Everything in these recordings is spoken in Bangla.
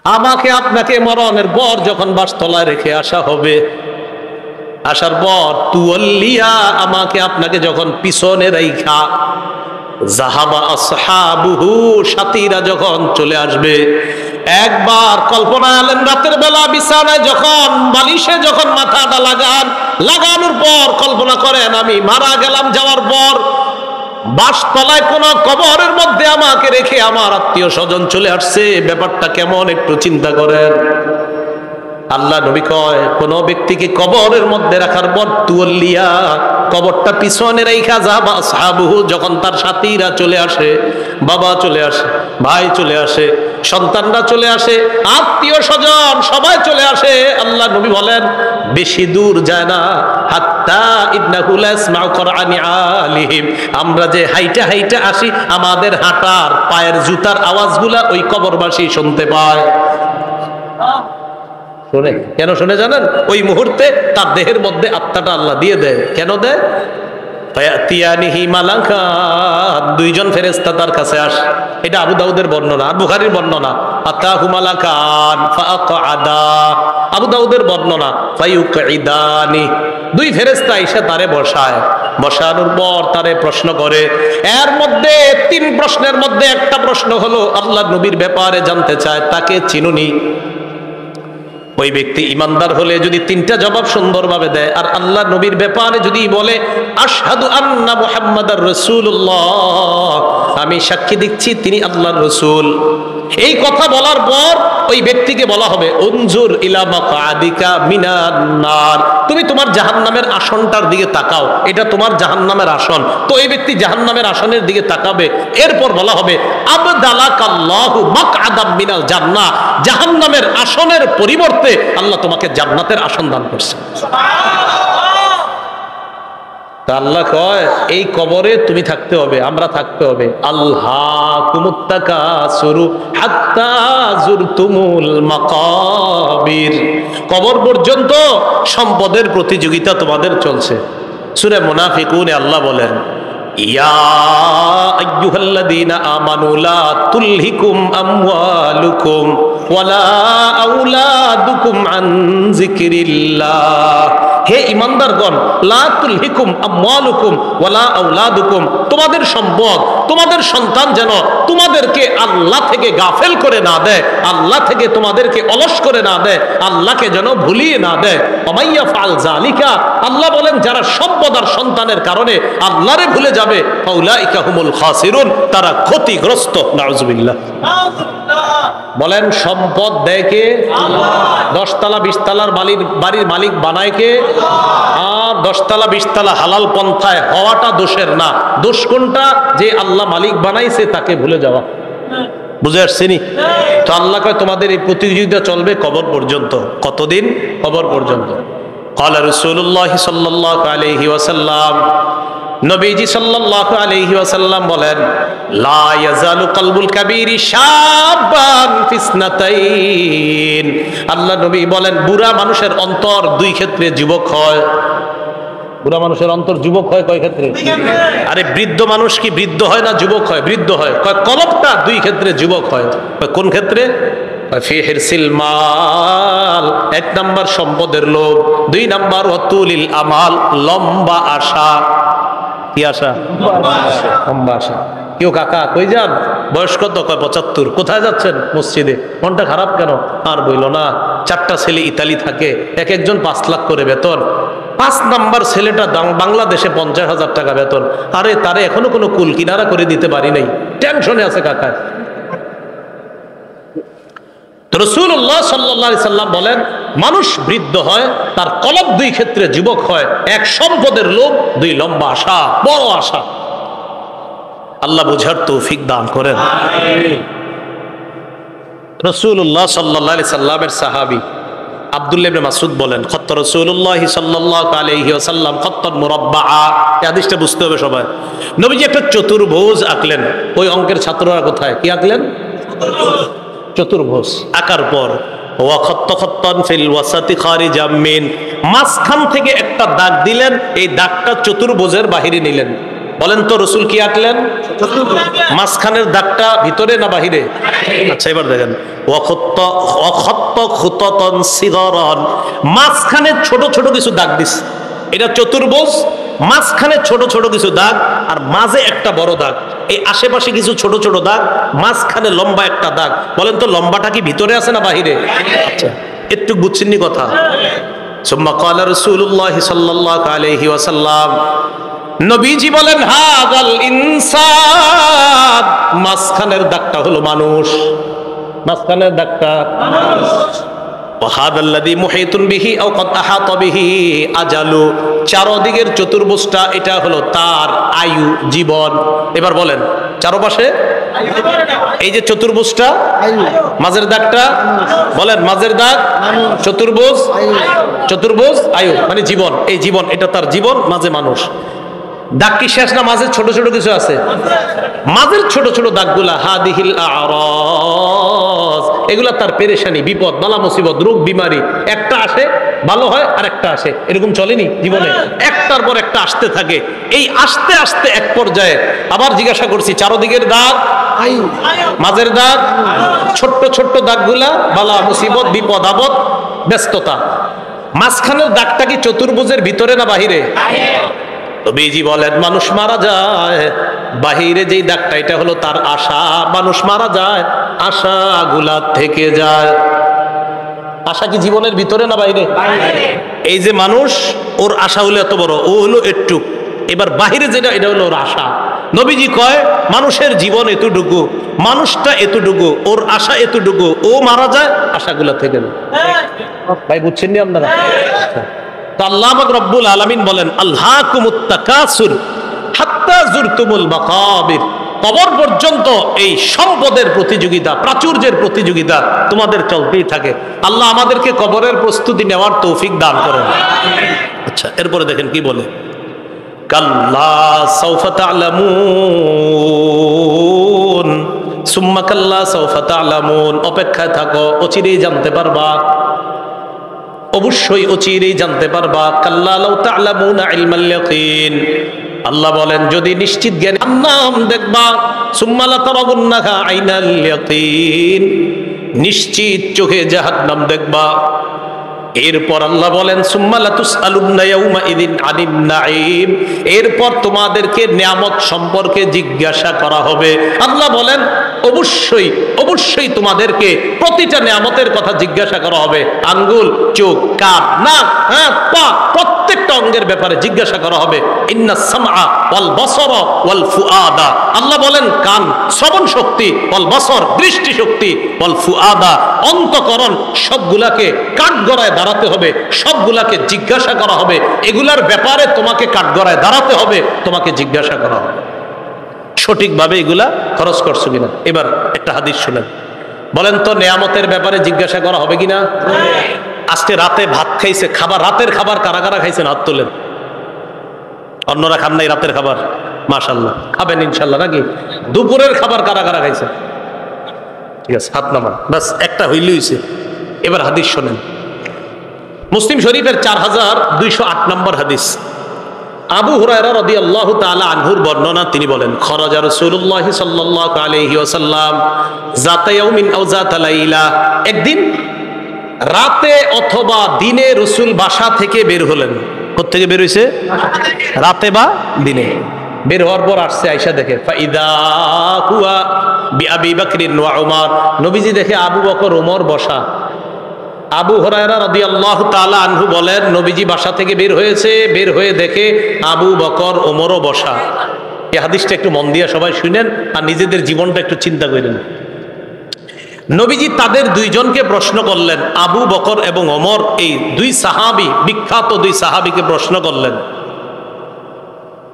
আমাকে আপনাকে মরণের পর যখন বাসতলায় রেখে আসা হবে, আসার পর তুয়াল্লিয়া আমাকে আপনাকে যখন পিছনে রাইখা জাহাবা আসহাবুহু সাথীরা যখন চলে আসবে, একবার কল্পনা আলেন রাতের বেলা বিছানায় যখন বালিশে যখন মাথাটা লাগানোর পর কল্পনা করেন আমি মারা গেলাম, যাওয়ার পর বাসতলায় কোন কবরের মধ্যে আমাকে রেখে আমার আত্মীয় স্বজন চলে আসছে, ব্যাপারটা কেমন একটু চিন্তা করেন। আল্লাহ নবী কয় কোন ব্যক্তিকে কবরের মধ্যে রাখার পর তুয়াল্লিয়া কবরটা পিছনে রাইখা যাবা আসহাবুহু যখন তার সাথীরা চলে আসে, বাবা চলে আসে, ভাই চলে আসে, সন্তানরা চলে আসে, আত্মীয় স্বজন সবাই চলে আসে, আল্লাহ নবী বলেন বেশি দূর যায় না, হাত্তা ইন্নাহু লা ইয়াসমাউ কুরআনি আলিহিম, আমরা যে হাইটা হাইটা আসি আমাদের হাঁটার পায়ের জুতার আওয়াজগুলা ওই কবরবাসী শুনতে পায়। শোনে কেন শোনে জানেন? ওই মুহূর্তে তার দেহের মধ্যে আত্মাটা আল্লাহ দিয়ে দেয়। কেন দেয়? ফায়াতিয়ানিহি মালাকান, দুইজন ফেরেশতা তার কাছে আসে। এটা আবু দাউদের বর্ণনা, আর বুখারীর বর্ণনা আতাহু মালাকান ফাআকআদা, আবু দাউদের বর্ণনা ফায়ুকঈদানি, দুই ফেরেশতা এসে তারে বসায়, বসানোর পর তারে প্রশ্ন করে। এর মধ্যে তিন প্রশ্নের মধ্যে একটা প্রশ্ন হলো আল্লাহ নবীর ব্যাপারে জানতে চায়, তাকে চিনুনি? ওই ব্যক্তি ইমানদার হলে যদি তিনটা জবাব সুন্দরভাবে দেয়, আর আল্লাহ নবীর ব্যাপারে যদি বলে আশহাদু আন্না মুহাম্মাদার রাসূলুল্লাহ, আমি সাক্ষী দিচ্ছি তিনি আল্লাহর রাসূল, এই কথা বলার পর ওই ব্যক্তিকে বলা হবে উনজুর ইলা মাকআদিকা মিনান নার, তুমি তোমার জাহান্নামের আসনটার দিকে তাকাও, এটা তোমার জাহান্নামের আসন। তো এই ব্যক্তি জাহান্নামের আসনের দিকে তাকাবে, এরপর বলা হবে আবদালাকাল্লাহু মাকআদাম মিনাল জান্নাহ, জাহান্নামের আসনের পরিবর্তে আল্লাহ তোমাকে জান্নাতের আসন দান করছে। আল্লাহ কয় এই কবরে তুমি থাকতে হবে, আমরা থাকতে হবে। আল্লাহকুমুত তাকাসুরু হাত্তা যুরতুমুল মাকাবির, কবর পর্যন্ত সম্পদের প্রতিযোগিতা তোমাদের চলছে। সূরা মুনাফিকুনে আল্লাহ বলেন ইয়া আইয়ুহাল্লাযীনা আমানু লা তুলহিকুম আমওয়ালুকুম ওয়ালা আওলাদুকুম আন যিকরিল্লাহ, হে ঈমানদারগণ, লা তুলহিকুম আমওয়ালুকুম ওয়ালা আওলাদুকুম, তোমাদের সম্পদ, তোমাদের সন্তান যেন তোমাদেরকে আল্লাহ থেকে গাফেল করে না দেয়, আল্লাহ থেকে তোমাদেরকে অলস করে না দেয়, আল্লাহকে যেন ভুলিয়ে না দেয়। ওমাইয়া ফাল যালিকা, আল্লাহ বলেন যারা সম্পদ আর সন্তানের কারণে আল্লাহরে ভুলে যাবে, ফাউলাইকা হুমুল খাসিরুন, তারা ক্ষতিগ্রস্ত। নাউযুবিল্লাহ। বলেন সম্পদ দেয় কে? আল্লাহ। 10 তলা 20 তলার বাড়ির মালিক বানায় কে? আর 10 তলা 20 তলা হালাল পন্থায় হওয়াটা দোষের না, দোষ কোনটা? যে আল্লাহ মালিক বানাইছে তাকে ভুলে যাওয়া। বুঝে আসছেনি? তো আল্লাহ কয় তোমাদের এই প্রতিযোগিতা চলবে কবর পর্যন্ত। কতদিন? কবর পর্যন্ত। ক্বালা রাসূলুল্লাহ সাল্লাল্লাহু আলাইহি ওয়াসাল্লাম, নবীজি সাল্লাল্লাহু আলাইহি ওয়াসাল্লাম বলেন লা ইয়াজালু কলবুল কাবীরি শাবান ফিসনাতাইন, আল্লাহ নবী বলেন বুড়া মানুষের অন্তর দুই ক্ষেত্রে যুবক হয়। বুড়া মানুষের অন্তর যুবক হয় কয় ক্ষেত্রে? আরে বৃদ্ধ মানুষ কি বৃদ্ধ হয় না যুবক হয়? বৃদ্ধ হয়। কলবটা দুই ক্ষেত্রে যুবক হয়। কোন ক্ষেত্রে? ফি হিরসিল মাল, 1 নাম্বার সম্পদের লোভ, 2 নাম্বার ওয়াতুলিল আমাল, লম্বা আশা। কি আশা? লম্বা আশা। কেউ কাকা কই যান? বয়স কত? কয় 75। কোথায় যাচ্ছেন? মসজিদে। মনটা খারাপ কেন? আর বইল না, 4টা ছেলে ইতালি থাকে, এক একজন 5 লাখ করে বেতন। 5 নাম্বার ছেলেটা বাংলাদেশে 50,000 টাকা বেতন। আরে তারে এখনো কোনো কুল কিনারা করে দিতে পারি নাই, টেনশনে আছে কাকা। রাসূলুল্লাহ সাল্লাল্লাহু আলাইহি সাল্লাম বলেন মানুষ বৃদ্ধ হয়, তার কলব 2 ক্ষেত্রে যুবক হয়। 1 সম্পদের লোভ, 2 লম্বা আশা, বড় আশা। আল্লাহ বুঝার তৌফিক দান করেন। রাসূলুল্লাহ সাল্লাল্লাহু আলাইহি সাল্লামের সাহাবী আব্দুল্লাহ ইবনে মাসউদ বলেন খত্ত রাসূলুল্লাহ সাল্লাল্লাহু আলাইহি ওয়াসাল্লাম খত্তান মুরাব্বাআ, এই হাদিসটা বুঝতে হবে সবাই। নবীজি একটা চতুর্ভুজ আঁকলেন। ওই অঙ্কের ছাত্ররা কোথায়? কি আঁকলেন? চতুর্ভুজ আকার পর ওয়া খত্ত খত্তান ফিল ওয়াসাতি খারিজাম মিন, মাঝখান থেকে একটা দাগ দিলেন, এই দাগটা চতুর্ভুজের বাহিরে নিলেন। বলেন তো রসুল কি আঁকলেন? মাঝখানের দাগটা ভিতরে না বাহিরে? আচ্ছা এবার দেখেন, মাঝখানে ছোট ছোট কিছু দাগ দিস, এটা চতুর্ভুজ, মাঝখানে ছোট ছোট কিছু দাগ আর মাঝে একটা বড় দাগ, এই আশেপাশে কিছু ছোট ছোট দাগ, মাঝখানে লম্বা একটা দাগ। বলেন তো লম্বাটা কি ভিতরে আছে না বাহিরে? আচ্ছা একটু বুঝছেননি কথা? সুম্মা ক্বালা রাসূলুল্লাহ সাল্লাল্লাহু আলাইহি ওয়াসাল্লাম, নবীজি বলেন হাযাল ইনসান, মাঝখানের দাগটা হলো মানুষ, মাঝখানের দাগটা মানুষ। ওয়াহাদাল্লাযী মুহীতুন বিহি আও ক্বাদ আহাতা বিহি আজালু, চারদিকের চতুর্ভুজটা এটা হলো তার আয়ু, জীবন। এবার বলেন চারপাশে এই যে চতুর্ভুজটা, মাঝের দাগটা বলেন, মাঝের দাগ চতুর্ভুজ, চতুর্ভুজ আয়ু মানে জীবন, এই জীবন এটা তার জীবন, মাঝে মানুষ। দাগ কি শেষ না মাঝে ছোট ছোট কিছু আছে? মাঝের ছোট ছোট দাগগুলা হাদিহিল আরাজ, এগুলা তার পেরেশানি, বিপদ, বালা মুসিবত, রোগ বিমারি, একটা আসে ভালো হয় আর একটা আসে, এরকম চলেনি জীবনে, একটার পর একটা আসতে থাকে। এই আসতে আসতে এক পর্যায়ে আবার জিজ্ঞাসা করছি, চারদিকের দাগ মাঝের দাগ, ছোট্ট ছোট্ট দাগগুলা বালা মুসিবত, বিপদ আপদ, ব্যস্ততা। মাঝখানের দাগটা কি চতুর্ভুজের ভিতরে না বাহিরে? নবীজি বলেন মানুষ মারা যায়, বাহিরে যেই দাগটা এটা হলো তার আশা, মানুষ মারা যায় আশাগুলা থেকে যায়। আশা কি জীবনের ভিতরে না বাইরে? এই যে মানুষ, ওর আশা হলো এত বড়, ও হলো একটু, এবার বাহিরে যেটা এটা হলো ওর আশা। নবীজি কয় মানুষের জীবন এতটুকু, মানুষটা এতটুকু, ওর আশা এতটুকু, ও মারা যায় আশাগুলা থেকে। ভাই বুঝছেন নি আপনারা? আল্লাহ পাক রব্বুল আলামিন বলেন আলহাকুমুত তাকাসুর হাত্তা যুরতুমুল মাকাবির, কবর পর্যন্ত এই সম্পদের প্রতিযোগিতা, প্রাচুর্যের প্রতিযোগিতা তোমাদের চলতেই থাকে। আল্লাহ আমাদেরকে কবরের প্রস্তুতি নেওয়ার তৌফিক দান করেন। আচ্ছা এরপরে দেখেন কি বলে, কাল্লা সাউফা তা'লামুন সুম্মা কাল্লা সাউফা তা'লামুন, অপেক্ষায় থাকো অচিরেই জানতে পারবা, অবশ্যই অচিরেই জানতে পারবা। কাল্লা লাউ তা'লামুনা ইলমাল ইয়াকিন, আল্লাহ বলেন যদি নিশ্চিত জ্ঞান জাহান্নাম দেখবা, সুম্মা লা তারাবুন্নাহা আইনাল ইয়াকিন, নিশ্চিত চোখে জাহান্নাম দেখবা। এরপর আল্লাহ বলেন সুম্মা লা তুসআলুন্না ইয়াউমা ইযিন আনিন নাঈম, এরপর তোমাদেরকে নিয়ামত সম্পর্কে জিজ্ঞাসা করা হবে। আল্লাহ বলেন অবশ্যই অবশ্যই তোমাদেরকে প্রতিটা নিয়ামতের কথা জিজ্ঞাসা করা হবে, আঙ্গুল, চোখ, কান, নাক, হাত, পা, প্রত্যেকটা অঙ্গের ব্যাপারে জিজ্ঞাসা করা হবে। ইন্নাস সামআ ওয়াল বাসারা ওয়াল ফুআদা, আল্লাহ বলেন কান শ্রবণ শক্তি, ওয়াল বাসর দৃষ্টি শক্তি, ওয়াল ফুআদা অন্তঃকরণ, সবগুলাকে কাঠগড়ায় দাঁড়াতে হবে, সবগুলাকে জিজ্ঞাসা করা হবে। এগুলার ব্যাপারে তোমাকে কাঠগড়ায় দাঁড়াতে হবে, তোমাকে জিজ্ঞাসা করা হবে সঠিকভাবে এগুলা খরচ করছো কিনা। এবার একটা হাদিস শুনেন, বলেন তো নেয়ামতের ব্যাপারে জিজ্ঞাসা করা হবে কিনা? আজকে রাতে ভাত খাইছে, খাবার, রাতের খাবার কারা কারা খাইছেন হাত তোলেন। অন্যরা খান নাই রাতের খাবার? মাশাআল্লাহ, খাবেন ইনশাআল্লাহ নাকি? দুপুরের খাবার কারা কারা খাইছেন? ঠিক আছে হাত নামান, বাস একটা হইলে হইছে। এবার হাদিস শোনেন, মুসলিম শরীফের 4208 নম্বর হাদিস, আবু হুরায়রা রাদিয়াল্লাহু তাআলা আনহুর বর্ণনা, তিনি বলেন খরাজা রাসূলুল্লাহ সাল্লাল্লাহু আলাইহি ওয়াসাল্লাম যাতা ইয়াউমিন আও যাতা লাইলা, একদিন রাতে অথবা দিনে রাসূল বাসা থেকে বের হলেন। কোথা থেকে বের হইছে? রাতে বা দিনে। বের হওয়ার পর আসছে, আয়েশা দেখে ফাইদা হুয়া বিআবি বকর ওয়া উমর, নবীজি দেখে আবু বকর ওমর বসা। আবু হুরায়রা রাদিয়াল্লাহু তাআলা আনহু বলেন নবীজি বাসা থেকে বের হয়েছে, বের হয়ে দেখে আবু বকর ওমরও বসা। এই হাদিসটা একটু মন দিয়ে সবাই শুনেন আর নিজেদের জীবনটা একটু চিন্তা করেন। নবীজি তাদের দুইজনকে প্রশ্ন করলেন, আবু বকর এবং ওমর, এই দুই সাহাবী, বিখ্যাত দুই সাহাবীকে প্রশ্ন করলেন,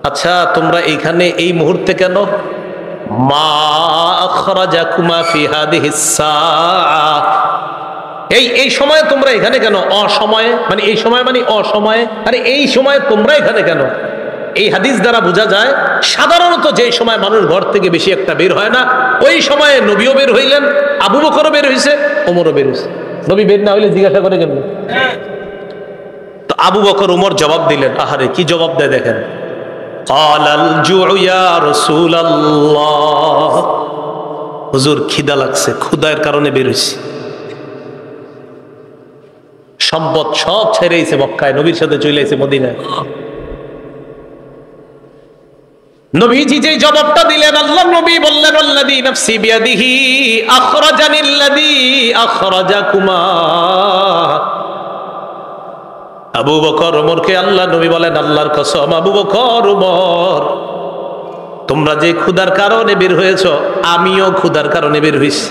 আচ্ছা তোমরা এইখানে এই মুহূর্তে কেন? মা আখরাজাকুমা ফি হাদিহিস সাআ, এই সময়ে তোমরা এখানে কেন? অসময়ে মানে এই সময় মানে অসময়ে, আরে এই সময় তোমরা এখানে কেন? এই হাদিস দ্বারা বোঝা যায় সাধারণত যে সময় মানুষ ঘর থেকে বেশি একটা বের হয় না, ওই সময়ে নবীও বের হইলেন, আবু বকরও বের হইছে, ওমরও বের হইছে। নবী বের না হইলে জিজ্ঞাসা করে কেন? তো আবু বকর ওমর জবাব দিলেন, আহারে কি জবাব দেয় দেখেন, ক্বালাল জুউ ইয়া রাসূলুল্লাহ, হুজুর খিদা লাগছে, ক্ষুধার কারণে বের হইছি। সম্পদ সব ছেড়েছে মক্কায়, নবীর সাথে চলে এসেছে মদিনায়। নবীজি যে জবাবটা দিলেন, আল্লাহ নবী বললেন আল্লাযী নাফসি বিয়াদিহি আখরাজানিল্লাযী আখরাজাকুমা। আবু বকর ওমরকে আল্লাহ নবী বলেন, আল্লাহর কসম আবু বকর ওমর, তোমরা যে ক্ষুধার কারণে বের হয়েছো, আমিও ক্ষুধার কারণে বের হইছি।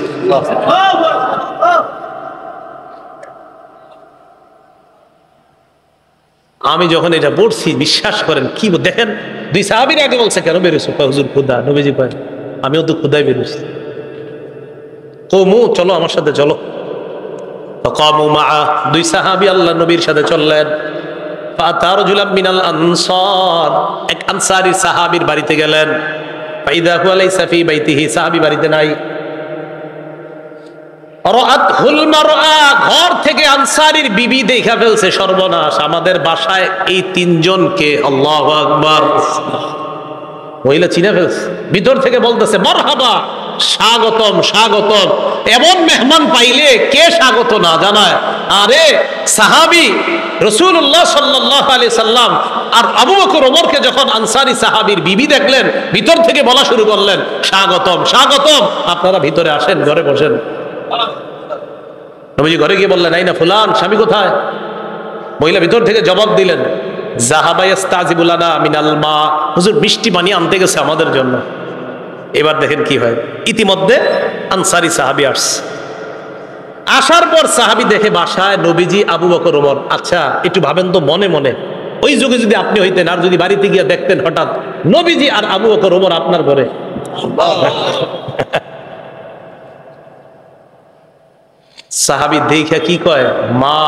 আমি যখন এটা পড়ছি, বিশ্বাস করেন, কি দেখেন, দুই সাহাবীর আগে বলছে কেন বেরোছো, হুজুর ক্ষুধা। নবীজি কয় আমিও তো ক্ষুধায় বেরোছি। কমু, চলো আমার সাথে চলো। কামু মাআ, দুই সাহাবী আল্লাহ নবীর সাথে চললেন। ফাতা রাজুলাম মিনাল আনসার, এক আনসারী সাহাবীর বাড়িতে গেলেন। ফাইদা হুয়া লাইসা ফি বাইতিহি, সাহাবী বাড়িতে নাই। রাআতহুল মারআ, ঘর থেকে আনসারীর বিবি দেখা ফেলছে, সর্বনাশ, আমাদের বাসায় এই তিনজনকে, আল্লাহু আকবার, মহিলা চিনে ফেলছে। ভিতর থেকে বলতেছে মারহাবা, স্বাগতম স্বাগতম। এমন মেহমান পাইলে কে স্বাগত না জানায়? আরে সাহাবী রাসূলুল্লাহ সাল্লাল্লাহু আলাইহি সাল্লাম আর আবু বকর ওমরকে যখন আনসারী সাহাবীর বিবি দেখলেন, ভিতর থেকে বলা শুরু করলেন স্বাগতম স্বাগতম, আপনারা ভিতরে আসেন, ঘরে বসেন। নবীজি ঘরে গিয়ে বললেন আইনা ফুলান, স্বামী কোথায়? মহিলা ভিতর থেকে জবাব দিলেন যাহাবা ইস্তাজিবু লানা মিনাল মা, হুজুর মিষ্টি পানি আনতে গেছে আমাদের জন্য। এবার দেখেন কি হয়, ইতিমধ্যে আনসারী সাহাবী আসছে। আসার পর সাহাবী দেখে বাসায় নবীজি, আবু বকর ওমর। আচ্ছা একটু ভাবেন তো মনে মনে, ওই যুগে যদি আপনি হইতেন, আর যদি বাড়িতে গিয়ে দেখতেন হঠাৎ নবীজি আর আবু বকর ওমর আপনার ঘরে, সাহাবী দেখে কি কয়, মা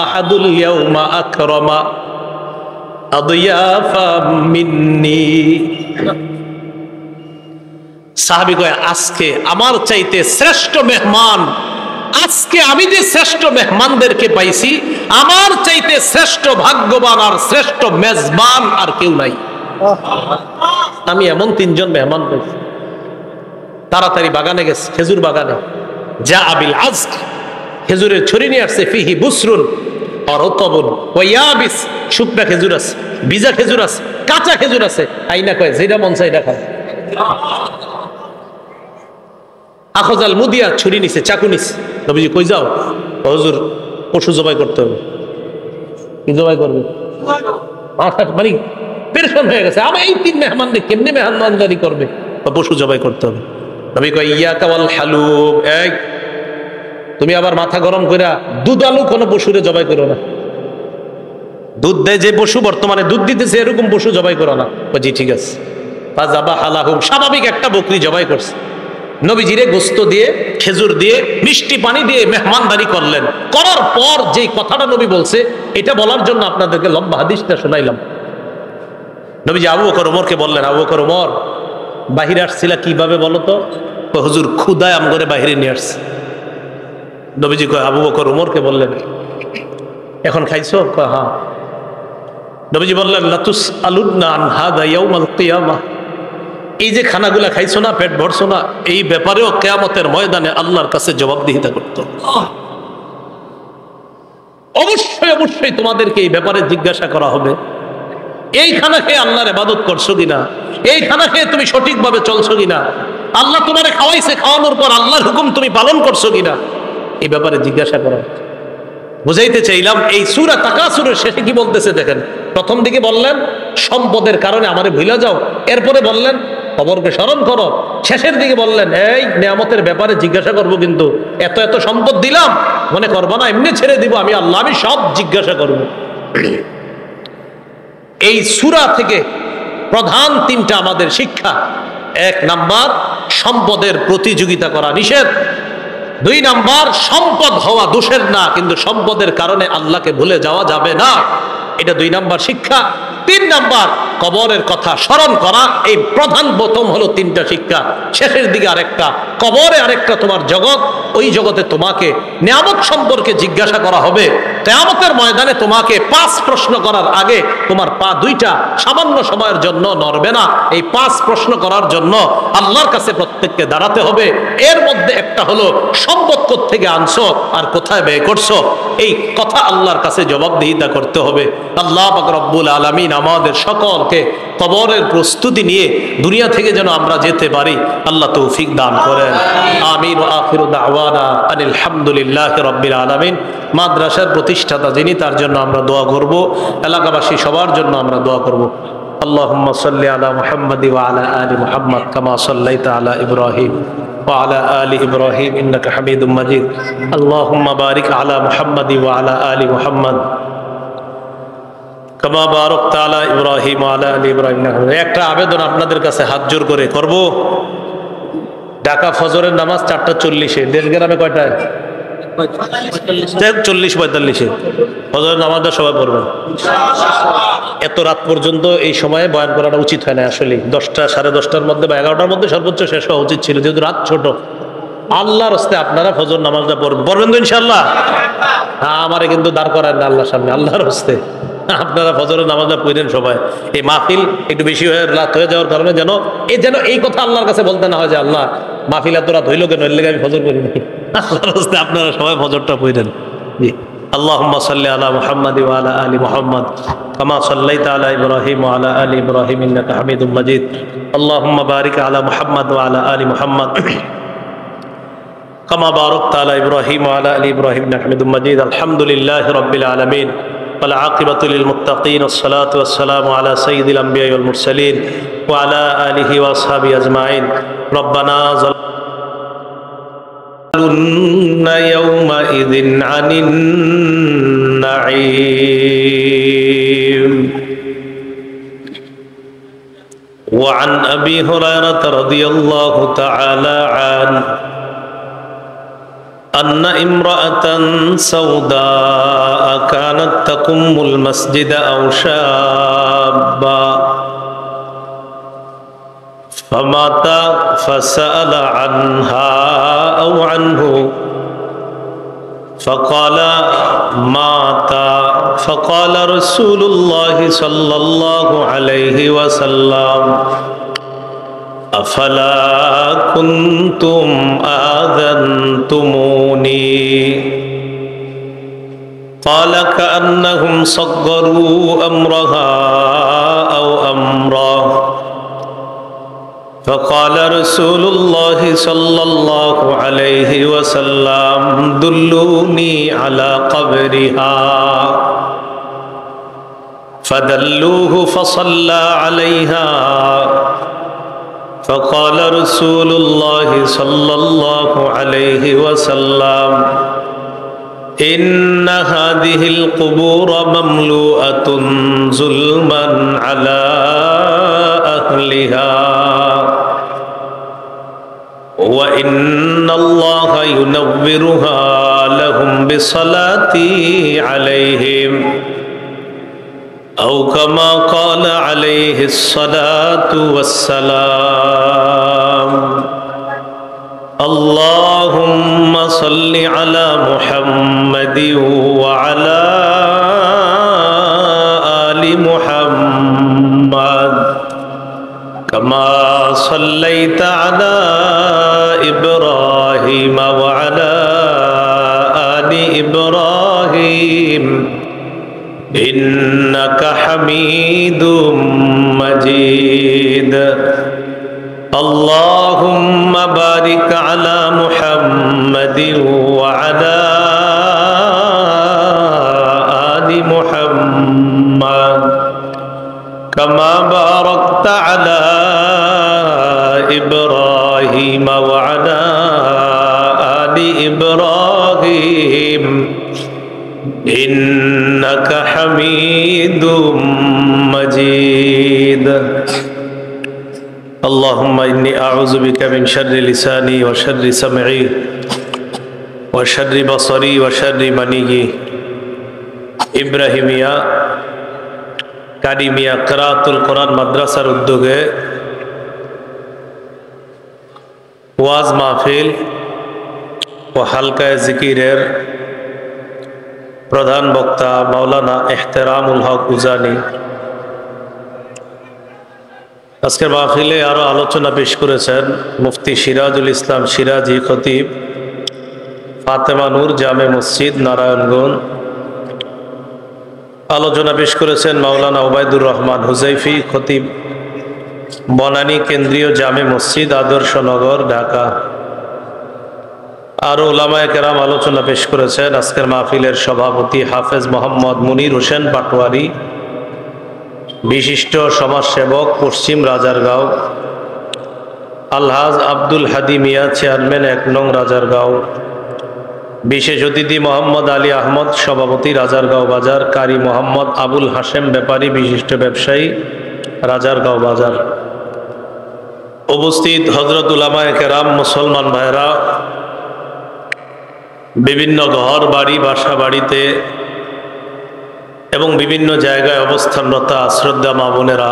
আহাদুল ইয়াউমা আকরামা আদিয়াফা মিন্নি। সাহাবী কয় আজকে আমার চাইতে শ্রেষ্ঠ মেহমান, আজকে আমি যে শ্রেষ্ঠ মেহমানদেরকে পাইছি, আমার চাইতে শ্রেষ্ঠ ভাগ্যবান আর শ্রেষ্ঠ মেজবান আর কেউ নাই। আমি এমন তিনজন মেহমান পাইছি। তাড়াতাড়ি বাগানে গেছে, খেজুর বাগানে। যা আবিল আজক, খেজুরের ছড়ি নিয়ে আসছে। ফিহি বুসরুন অরতবুন ওয়া ইয়াবিস, শুকনা খেজুর আছে, ভিজা খেজুর আছে, কাঁচা খেজুর আছে। আইনা কয় যেটা মন চায় এটা খাও। আখজাল মুদিয়া, ছুরি নিছে, চাকু নিছে। নবীজি কই যাও? হুজুর পশু জবাই করতে হবে। কি জবাই করবে? মানে পেরেশান হয়ে গেছে, আমার এই তিন মেহমানদের কেমনে মেহমানদারি করবে? পশু জবাই করতে হবে। নবী কয় ইয়াকা ওয়াল হালুব, এই তুমি আবার মাথা গরম কইরা দুধ আলু কোনো পশুরে জবাই করো না। দুধ দেয় যে পশু, বর্তমানে দুধ দিতেছে, এরকম পশু জবাই করো না। জি ঠিক আছে। ফাজাবা হালাহুম, স্বাভাবিক একটা বকরি জবাই করছে। নবীজিরে গোস্ত দিয়ে, খেজুর দিয়ে, মিষ্টি পানি দিয়ে মেহমানদারি করলেন। করার পর যে কথাটা নবী বলছে, এটা বলার জন্য আপনাদেরকে লম্বা হাদিসটা শোনাইলাম। নবীজি আবু বকর ওমরকে বললেন, আবু বকর ওমর বাহিরে আসছিলা কিভাবে বলো তো? হুজুর ক্ষুধায় আম করে বাহিরে নিয়ে আসছে। নবীজি কয় আবু বকর ওমরকে বললেন এখন খাইছো? কয় হ্যাঁ। নবীজি বললেন লাতুস আলুন্না আন হাদা ইয়াউমাল কিয়ামাহ, এই যে খানাগুলা খাইছো না, পেট ভরছো না, এই ব্যাপারেও কিয়ামতের ময়দানে আল্লাহর কাছে জবাবদিহিতা করতে হবে। অবশ্যই অবশ্যই তোমাদেরকে এই ব্যাপারে জিজ্ঞাসা করা হবে। এই খানা খেয়ে আল্লাহর ইবাদত করছো কিনা, এই খানা খেয়ে তুমি সঠিকভাবে চলছো কিনা, আল্লাহ তোমারে খাওয়াইছে, খাওয়ানোর পর আল্লাহর হুকুম তুমি পালন করছো কিনা, এই ব্যাপারে জিজ্ঞাসা করা। বুঝাইতে চাইলাম, এই সূরা তাকাসুরের শেষে কি বলতেছে দেখেন। প্রথম দিকে বললেন সম্পদের কারণে আমারে ভুলে যাও, এরপরে বললেন কবরকে স্মরণ করো, শেষের দিকে বললেন এই নিয়ামতের ব্যাপারে জিজ্ঞাসা করব, কিন্তু এত এত সম্পদ দিলাম মনে করবো না এমনি ছেড়ে দিব আমি আল্লাহ, আমি সব জিজ্ঞাসা করব। এই সূরা থেকে প্রধান তিনটা আমাদের শিক্ষা। 1 নাম্বার, সম্পদের প্রতিযোগিতা করা নিষেধ। 2 নাম্বার, সম্পদ হওয়া দোষের না, কিন্তু সম্পদের কারণে আল্লাহকে ভুলে যাওয়া যাবে না। এটা 2 নাম্বার শিক্ষা। 3 নাম্বার, কবরের কথা স্মরণ করা। এই প্রথম হলো 3টা শিক্ষা। শেষের দিকে আরেকটা, কবরে আরেকটা তোমার জগৎ। ওই জগতে তোমাকে নিয়ামত সম্পর্কে জিজ্ঞাসা করা হবে। কিয়ামতের ময়দানে তোমাকে 5 প্রশ্ন করার আগে তোমার পা 2টা সামান্য সময়ের জন্য নড়বে না। এই 5 প্রশ্ন করার জন্য আল্লাহর কাছে প্রত্যেককে দাঁড়াতে হবে। এর মধ্যে একটা হলো সম্পদ কোত্থেকে আনছো আর কোথায় ব্যয় করছো, এই কথা আল্লাহর কাছে জবাবদিহিতা করতে হবে। আল্লাহ পাক রব্বুল আলামিন আমাদের সকলকে কবরের প্রস্তুতি নিয়ে দুনিয়া থেকে যেন আমরা যেতে পারি, আল্লাহ তৌফিক দান করেন। আমিন ওয়া আখিরু দাওয়ানা আনিল হামদুলিল্লাহি রাব্বিল আলামিন। মাদ্রাসার প্রতিষ্ঠাতা যিনি, তার জন্য আমরা দোয়া করব। এলাকাবাসী সবার জন্য আমরা দোয়া করব। আল্লাহুম্মা সাল্লি আলা মুহাম্মাদ ওয়া আলা আলি মুহাম্মাদ কামা সাল্লাইতা আলা ইব্রাহিম وعلى آل إبراهيم إنك حميد مجيد اللهم بارك على محمد وعلى آل محمد كما باركت على إبراهيم وعلى آل إبراهيم إنك حميد। একটা আবেদন আপনাদের কাছে হাত জোর করে করব। ঢাকা ফজরের নামাজ 4:40-এ, দেশগ্রামে কয়টায়? 40-45-এ ফজরের নামাজটা সবাই পড়বেন। এত রাত পর্যন্ত এই সময়ে বয়ান করাটা উচিত হয় না আসলে। 10টা, 10:30টার মধ্যে বা 11টার মধ্যে সর্বোচ্চ শেষ হওয়া উচিত ছিল, যেহেতু রাত ছোট। আল্লাহর রাস্তে আপনারা ফজর নামাজটা পড়বেন তো ইনশাআল্লাহ। হ্যাঁ, আমারে কিন্তু দাঁড় করায় না আল্লাহর সামনে। আল্লাহর রাস্তে আপনারা ফজরের নামাজটা পড়েন সবাই। এই মাহফিল একটু বেশি রাত হয়ে যাওয়ার কারণে যেন এই কথা আল্লাহর কাছে বলতে না হয় যে আল্লাহ মাহফিল এত রাত হইল কেন, এর লেগে আমি ফজর করি নাই। আল্লাহর রাস্তে আপনারা সবাই ফজরটা পড়েন। জি, আল্লাহুম্মা সাল্লি আলা মুহাম্মাদ ওয়া আলা আলি মুহাম্মাদ কামা সাল্লাইতা আলা ইব্রাহিম ওয়া আলা আলি ইব্রাহিম ইন্নাকা হামিদুম মাজিদ আল্লাহুম্মা বারিক আলা মুহাম্মাদ ওয়া আলা আলি মুহাম্মাদ কামা বারাকতা আলা ইব্রাহিম ওয়া আলা আলি ইব্রাহিম ইন্নাকা হামিদুম মাজিদ। আলহামদুলিল্লাহি রাব্বিল আলামিন ওয়াল আকিবাতু লিল মুত্তাকিন ওয়াসসালাতু ওয়াসসালামু আলা সাইয়্যিদিল আমবিয়া ওয়াল মুরসালিন ওয়া আলা আলিহি ওয়া আসহাবিহি আজমাইন। রব্বানা يومئذ عن النعيم. وعن أبي هريرة رضي الله تعالى عنه أن امرأة سوداء كانت تقم المسجد أو شابا فمات فسأل عنها أو عنه فقال مات فقال رسول الله صلى الله عليه وسلم أفلا كنتم آذنتموني قال كأنهم صغروا أمرها أو أمره فقال رسول الله صلى الله عليه وسلم دلوني على قبرها فدلوه فصلى عليها فقال رسول الله صلى الله عليه وسلم إن هذه القبور مملوءة ظلما على أهلها وإن الله ينورها لهم بصلاتي عليهم أو كما قال عليه الصلاة والسلام. اللهم صل على محمد وعلى آل محمد كما صليت على إبراهيم وعلى آل إبراهيم إنك حميد مجيد. اللهم بارك على محمد وعلى آل محمد كما باركت على إبراهيم وعلى آل إبراهيم إنك حميد مجيد. اللهم إني أعوذ بك من شر لساني وشر سمعي وشر بصري وشر مني. ইব্রাহিমিয়া কারিমিয়া কিরাআতুল কোরআন মাদ্রাসার উদ্যোগে ওয়াজ মাহফিল ও হালকায়ে জিকিরের প্রধান বক্তা মাওলানা ইহতেরামুল হক উজানি আজকের মাহফিলে আরো আলোচনা পেশ করেছেন মুফতি সিরাজুল ইসলাম সিরাজি খতিব, ফাতেমা নূর জামে মসজিদ, নারায়ণগঞ্জ। আলোচনা পেশ করেছেন মাওলানা ওবায়দুর রহমান হুজাইফি খতিব, বনানী কেন্দ্রীয় জামে মসজিদ, আদর্শনগর, ঢাকা। আরো উলামায়ে কেরাম আলোচনা পেশ করেছেন। আজকের মাহফিলের সভাপতি হাফেজ মোহাম্মদ মুনির হোসেন পাটোয়ারি, বিশিষ্ট সমাজসেবক, পশ্চিম রাজারগাঁও। আলহাজ আব্দুল হাদি মিয়া, চেয়ারম্যান ১ নং রাজারগাঁও। বিশেষ অতিথি মোহাম্মদ আলী আহমদ, সভাপতি রাজারগাঁও বাজার। কারি মোহাম্মদ আবুল হাশেম ব্যাপারী, বিশিষ্ট ব্যবসায়ী, রাজারগাঁও বাজার। উপস্থিত হযরত উলামায়ে কেরাম, মুসলমান ভাইরা, বিভিন্ন ঘর বাড়ি, বাসা বাড়িতে এবং বিভিন্ন জায়গায় অবস্থানরত শ্রদ্ধা মা বোনেরা,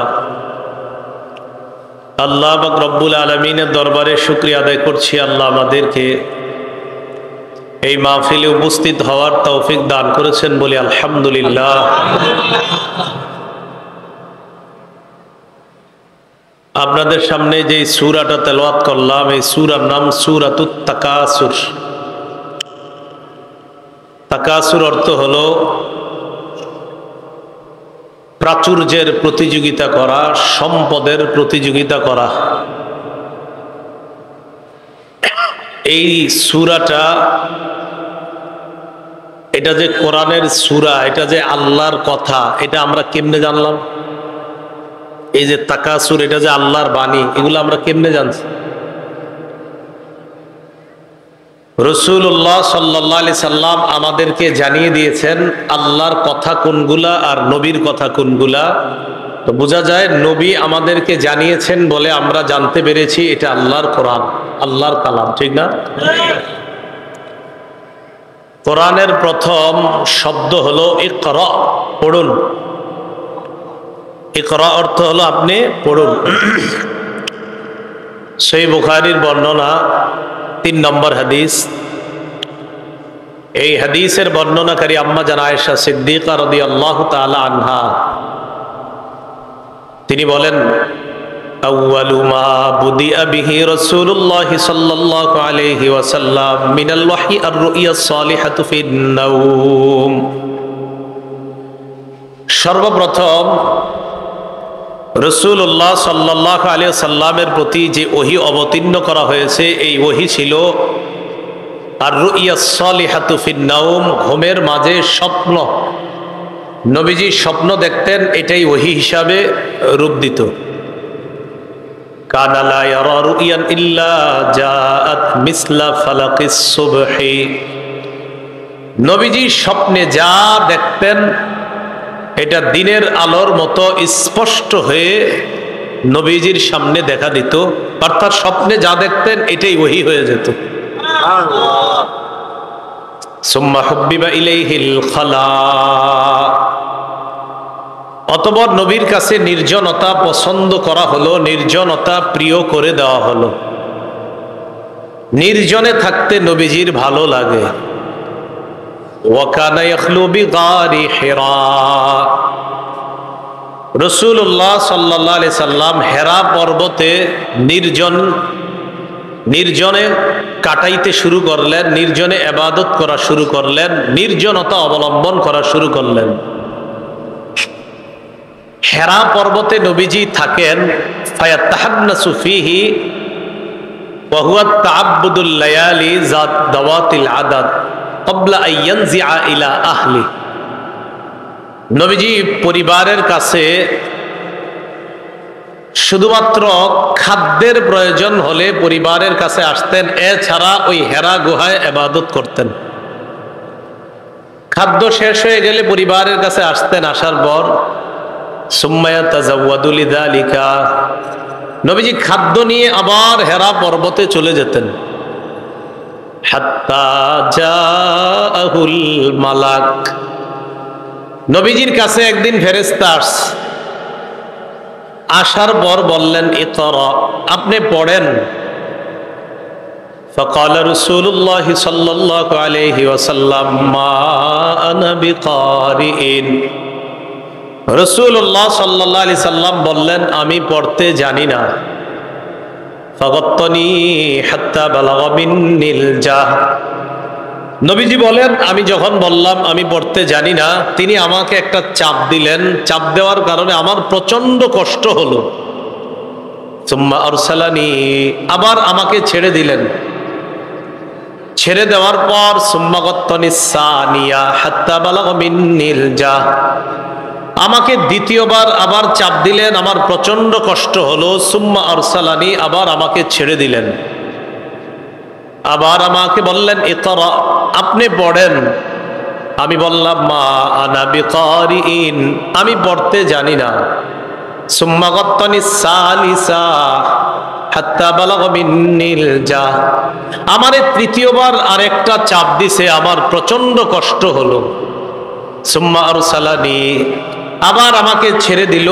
আল্লাহ পাক রব্বুল আলামিনের দরবারে শুকরিয়া আদায় করছি। আল্লাহ আমাদেরকে এই মাহফিলে উপস্থিত হওয়ার তৌফিক দান করেছেন বলে আলহামদুলিল্লাহ। আপনাদের সামনে যে সূরাটা তেলাওয়াত করলাম, এই সূরার নাম সূরাতুত তাকাসুর। তাকাসুর অর্থ হলো প্রাচুর্যের প্রতিযোগিতা করা, সম্পদের প্রতিযোগিতা করা। এই সূরাটা, এটা যে কোরআনের সূরা, এটা যে আল্লাহর কথা, এটা আমরা কেমনে জানলাম? এই যে তাকাসুর, এটা যে আল্লাহর বাণী, এগুলো আমরা কেমনে জানছি? রাসূলুল্লাহ সাল্লাল্লাহু আলাইহি সাল্লাম আমাদেরকে জানিয়ে দিয়েছেন আল্লাহর কথা কোনগুলা আর নবীর কথা কোনগুলা। তো বোঝা যায় নবী আমাদেরকে জানিয়েছেন বলে আমরা জানতে পেরেছি এটা আল্লাহর কোরআন, আল্লাহর কালাম, ঠিক না? কোরআনের প্রথম শব্দ হলো ইকরা, পড়ুন। ইকরা অর্থ হলো আপনি পড়ুন। সহিহ বুখারীর বর্ণনা ৩ নম্বর হাদিস। এই হাদিসের বর্ণনাকারী আম্মা জান আয়েশা সিদ্দিকা রাদিয়াল্লাহু তাআলা আনহা, তিনি বলেন, আউয়ালু মা বুদিআ বিহি রাসূলুল্লাহ সাল্লাল্লাহু আলাইহি ওয়াসাল্লাম মিনাল ওয়াহয়ি আর-রু'য়া সালিহাতু ফিন নাওম। সর্বপ্রথম রাসূলুল্লাহ সাল্লাল্লাহু আলাইহি ওয়াসাল্লামের প্রতি যে ওহী অবতীর্ণ করা হয়েছে, এই ওহী ছিল আর-রু'য়া সালিহাতু ফিন নাওম, ঘুমের মাঝে স্বপ্ন। নবীজি স্বপ্ন দেখতেন, এটাই ওহী হিসাবে রূপ দিত। কানা লা ইয়ারা রু'য়ান ইল্লা জাআত মিসলা ফালাকিস সুবহি। নবীজি স্বপ্নে যা দেখতেন এটা দিনের আলোর মতো স্পষ্ট হয়ে নবীজির সামনে দেখা দিত। অর্থাৎ স্বপ্নে যা দেখতেন এটাই ওহী হয়ে যেত। সুম্মা হুব্বিবা ইলাইহিল খালা। অতঃপর নবীর কাছে নির্জনতা পছন্দ করা হলো, নির্জনতা প্রিয় করে দেওয়া হলো। নির্জনে থাকতে নবীজির ভালো লাগে। ওয়াকানা ইয়াখলু বিগারি হিরা। রাসূলুল্লাহ সাল্লাল্লাহু আলাইহি সাল্লাম হেরা পর্বতে নির্জনে কাটাইতে শুরু করলেন, নির্জনে ইবাদত করা শুরু করলেন, নির্জনতা অবলম্বন করা শুরু করলেন। হেরা পর্বতে নবীজি থাকেন। ফায়াতাহান্নাসু ফীহি ওয়া হুয়া তাআব্বুদুল লায়ালি যাত দাওয়াতিল আদাদ ক্বাবলা আন ইয়ানজিআ ইলা আহলি। নবীজি পরিবারের কাছে শুধুমাত্র খাদ্যের প্রয়োজন হলে পরিবারের কাছে আসতেন, এছাড়া ওই হেরা গুহায় ইবাদত করতেন। খাদ্য শেষ হয়ে গেলে পরিবারের কাছে আসতেন, আসার পর সুম্মা ইয়াতাযাওয়াদু লিযালিকা, নবীজি খাদ্য নিয়ে আবার হেরা পর্বতে চলে যেতেন। হাত্তা জাআহুল মালাক, নবীজির কাছে একদিন ফেরেশতা আসছে। আসার পর বললেন ইকরা, আপনি পড়েন। فقال رسول الله صلى الله عليه وسلم ما أنا بقارئ। রাসূলুল্লাহ সাল্লাল্লাহু আলাইহি সাল্লাম বললেন আমি পড়তে জানি না। ফাগাত্তানি হাত্তা বালাগা মিন্নিল জাহ। নবীজি বলেন আমি যখন বললাম আমি পড়তে জানি না, তিনি আমাকে একটা চাপ দিলেন। চাপ দেওয়ার কারণে আমার প্রচন্ড কষ্ট হলো। সুম্মা আরসালানি, আবার আমাকে ছেড়ে দিলেন। ছেড়ে দেওয়ার পর সুম্মা গাত্তানি সানিয়া হাত্তা বালাগা মিন্নিল জাহ, আমাকে দ্বিতীয়বার আবার চাপ দিলেন, আমার প্রচন্ড কষ্ট হলো। সুম্মা আরসালানি, আবার আমাকে ছেড়ে দিলেন। আবার আমাকে বললেন ইকরা, আপনি পড়েন। আমি বললাম মা আনা বিকারিইন, আমি পড়তে জানি না। সুম্মা গাত্তানি সালিসা হাত্তা বালাগা মিন্নিল জাহ, আমারে তৃতীয়বার আরেকটা চাপ দিছে, আমার প্রচন্ড কষ্ট হলো। সুম্মা আরসালানি, আবার আমাকে ছেড়ে দিল।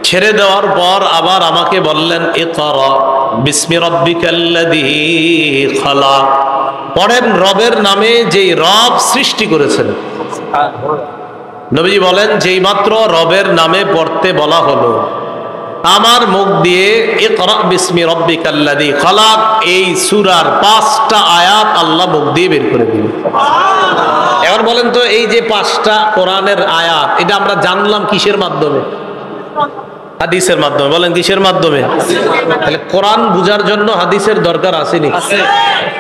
ছেড়ে দেওয়ার পর আবার আমাকে বললেন ইকরা বিসমি রাব্বিকাল্লাযী খালাক, পড়েন রবের নামে যেই রব সৃষ্টি করেছেন। নবীজি বলেন যেই মাত্র রবের নামে পড়তে বলা হলো, আমার মুখ দিয়ে ইকরা বিসমি রাব্বিকাল্লাযী খালাক এই সূরার 5টা আয়াত আল্লাহ মুখ দিয়ে বের করে দিলেন। এবার বলেন তো এই যে 5টা কোরআনের আয়াত, এটা আমরা জানলাম কিসের মাধ্যমে? হাদিসের মাধ্যমে। বলেন কিসের মাধ্যমে? তাহলে কোরআন বুঝার জন্য হাদিসের দরকার আসেনি?